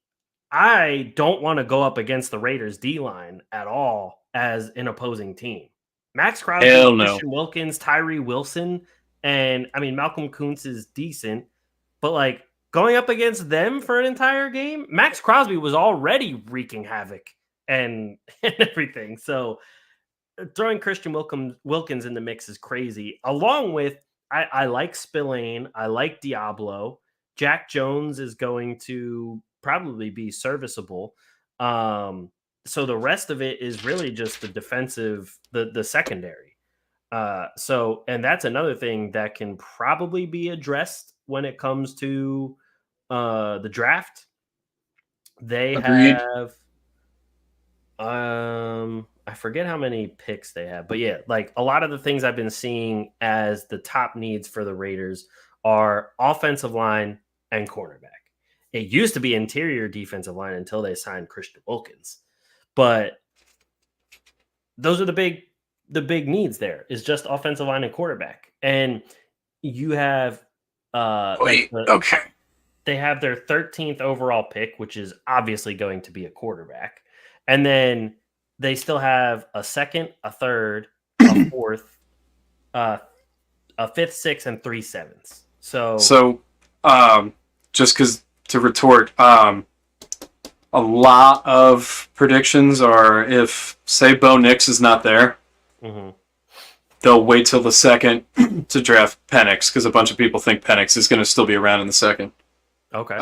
I don't want to go up against the Raiders D-line at all as an opposing team. Max Crosby, Christian Wilkins, Tyree Wilson, and I mean, Malcolm Kuntz is decent, but like going up against them for an entire game, Max Crosby was already wreaking havoc and everything. So throwing Christian Wilkins in the mix is crazy. Along with, I like Spillane, I like Diablo. Jack Jones is going to probably be serviceable. So the rest of it is really just the defensive, the secondary. So, and that's another thing that can probably be addressed when it comes to the draft. They Agreed. have I forget how many picks they have, but yeah, like a lot of the things I've been seeing as the top needs for the Raiders are offensive line and cornerback. It used to be interior defensive line until they signed Christian Wilkins, but those are the big needs. There is just offensive line and quarterback, and you have okay. they have their 13th overall pick, which is obviously going to be a quarterback. And then they still have a second, a third, a fourth, a fifth, sixth, and 3 7s. So, just because to retort, a lot of predictions are if, say, Bo Nix is not there, they'll wait till the second to draft Penix because a bunch of people think Penix is going to still be around in the second. Okay.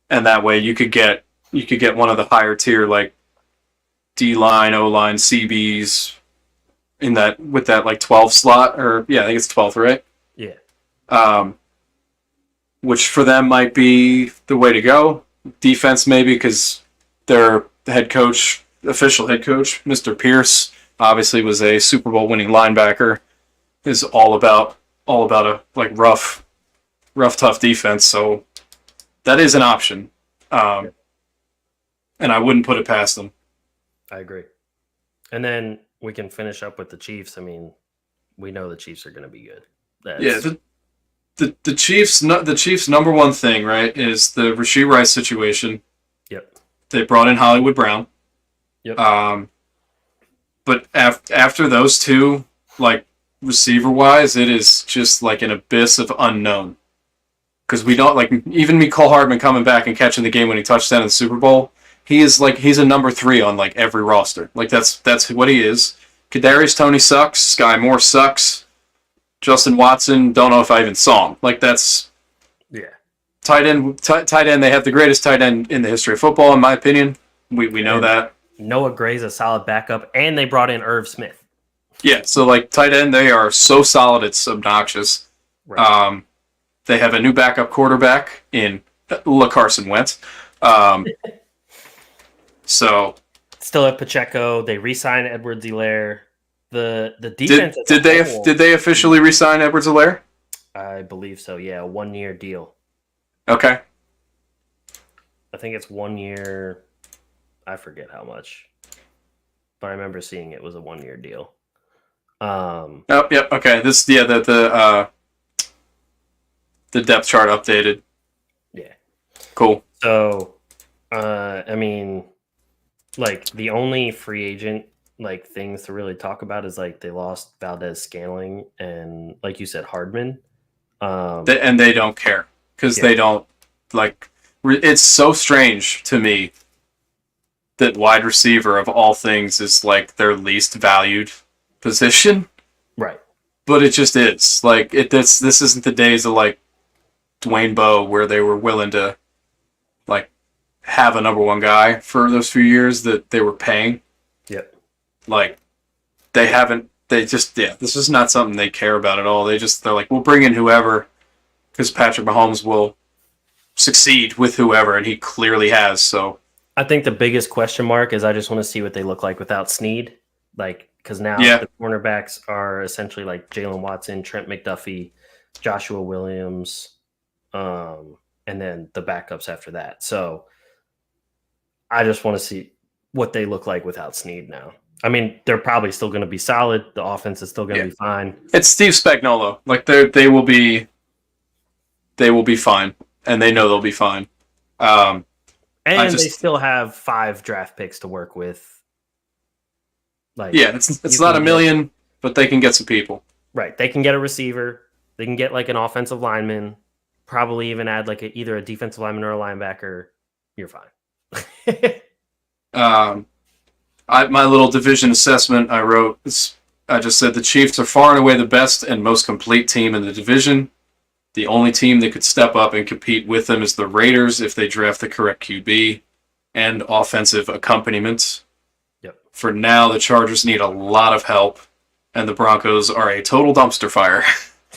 And that way you could get one of the higher tier like D-line, O-line, CBs in that with that like 12 slot or I think it's 12th, right? Yeah. Which for them might be the way to go. Defense maybe because their official head coach, Mr. Pierce, obviously was a Super Bowl winning linebacker, is all about a like rough, tough defense. So that is an option. And I wouldn't put it past them. I agree. And then we can finish up with the Chiefs. I mean, we know the Chiefs are going to be good. The Chiefs' number one thing, right, is the Rashee Rice situation. Yep. They brought in Hollywood Brown. Yep. But after those two, like receiver-wise, it is just like an abyss of unknown. Because we don't like even Mecole Hardman coming back and catching the game-winning touchdown in the Super Bowl. He's a number 3 on like every roster. Like that's what he is. Kadarius Toney sucks. Sky Moore sucks. Justin Watson, don't know if I even saw him. Like that's tight end. They have the greatest tight end in the history of football, in my opinion. We know that. Noah Gray's a solid backup, and they brought in Irv Smith. Yeah, so like tight end, they are so solid it's obnoxious. Right. They have a new backup quarterback in Carson Wentz. So still at Pacheco. They re-signed Edwards-Helaire. The defense did they officially re-sign Edwards-Helaire? I believe so. Yeah, a 1-year deal. Okay. I think it's 1 year. I forget how much, but I remember seeing it was a 1-year deal. Yep. Okay. The depth chart updated. Yeah. Cool. So, I mean, like the only free agent like things to really talk about is like they lost Valdez-Scantling and like you said Hardman. And they don't care because they don't like. It's so strange to me that wide receiver of all things is like their least valued position. Right. But it just is. Like this isn't the days of like Dwayne Bowe where they were willing to like have a number 1 guy for those few years that they were paying. Yep. Like this is not something they care about at all. They're like, we'll bring in whoever because Patrick Mahomes will succeed with whoever, and he clearly has. So I think the biggest question mark is I just want to see what they look like without Snead. Like, because now the cornerbacks are essentially like Jalen Watson, Trent McDuffie, Joshua Williams, and then the backups after that. So I just want to see what they look like without Snead now. I mean, they're probably still going to be solid. The offense is still going to be fine. It's Steve Spagnuolo. Like they will be fine, and they know they'll be fine. And they still have 5 draft picks to work with. Like, it's not a million, but they can get some people. Right, they can get a receiver. They can get like an offensive lineman. Probably even add like either a defensive lineman or a linebacker. You're fine. My little division assessment I wrote, I just said the Chiefs are far and away the best and most complete team in the division. The only team that could step up and compete with them is the Raiders if they draft the correct QB and offensive accompaniment. Yep. For now, the Chargers need a lot of help, and the Broncos are a total dumpster fire.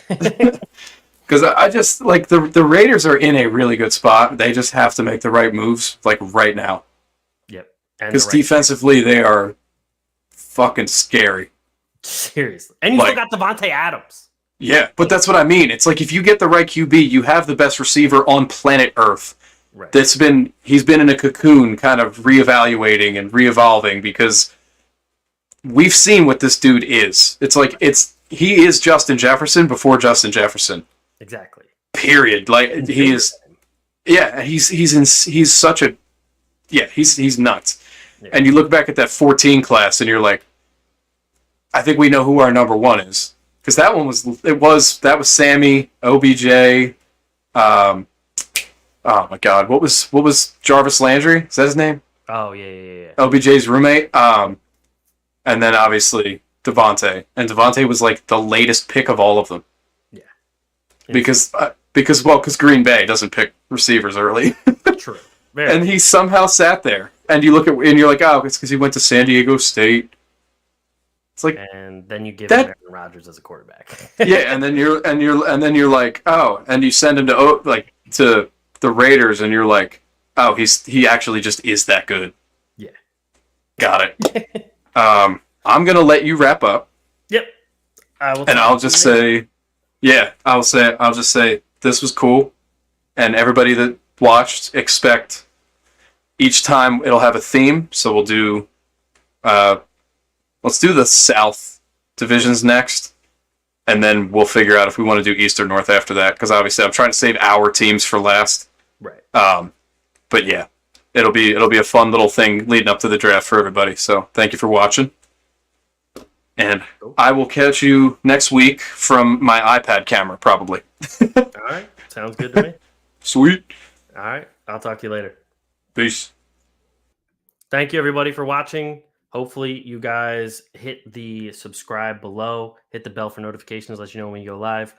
Because I just, like, the Raiders are in a really good spot. They just have to make the right moves, like, right now. Yep. Because defensively, they are fucking scary. Seriously. And you still got Devontae Adams. Yeah, but that's what I mean. It's like if you get the right QB, you have the best receiver on planet Earth. Right. He's been in a cocoon kind of reevaluating and re-evolving because we've seen what this dude is. It's like he is Justin Jefferson before Justin Jefferson. Exactly. Period. Like he is Yeah, he's such a he's nuts. Yeah. And you look back at that 14 class and you're like, I think we know who our number one is. Because that one was Sammy, OBJ, oh my God, what was Jarvis Landry? Is that his name? Oh yeah. OBJ's roommate. And then obviously Devontae. And Devontae was like the latest pick of all of them. Yeah. Because Green Bay doesn't pick receivers early. True. And he somehow sat there. And you look at and you're like, oh, it's because he went to San Diego State. It's like, and then you give him Aaron Rodgers as a quarterback. Yeah, and then you're like, oh, and you send him to the Raiders, and you're like, oh, he actually just is that good. Yeah, got it. I'm gonna let you wrap up. Yep, I'll just say this was cool, and everybody that watched, expect each time it'll have a theme. So we'll do, let's do the South divisions next, and then we'll figure out if we want to do East or North after that. Because obviously, I'm trying to save our teams for last. Right. But yeah, it'll be a fun little thing leading up to the draft for everybody. So thank you for watching, and I will catch you next week from my iPad camera, probably. All right, sounds good to me. Sweet. All right, I'll talk to you later. Peace. Thank you, everybody, for watching. Hopefully, you guys hit the subscribe below, hit the bell for notifications, let you know when you go live.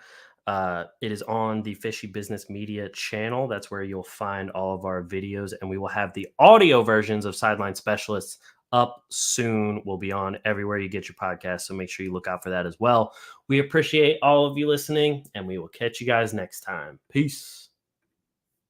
It is on the Fishy Business Media channel. That's where you'll find all of our videos, and we will have the audio versions of Sideline Specialists up soon. We'll be on everywhere you get your podcast, so make sure you look out for that as well. We appreciate all of you listening, and we will catch you guys next time. Peace.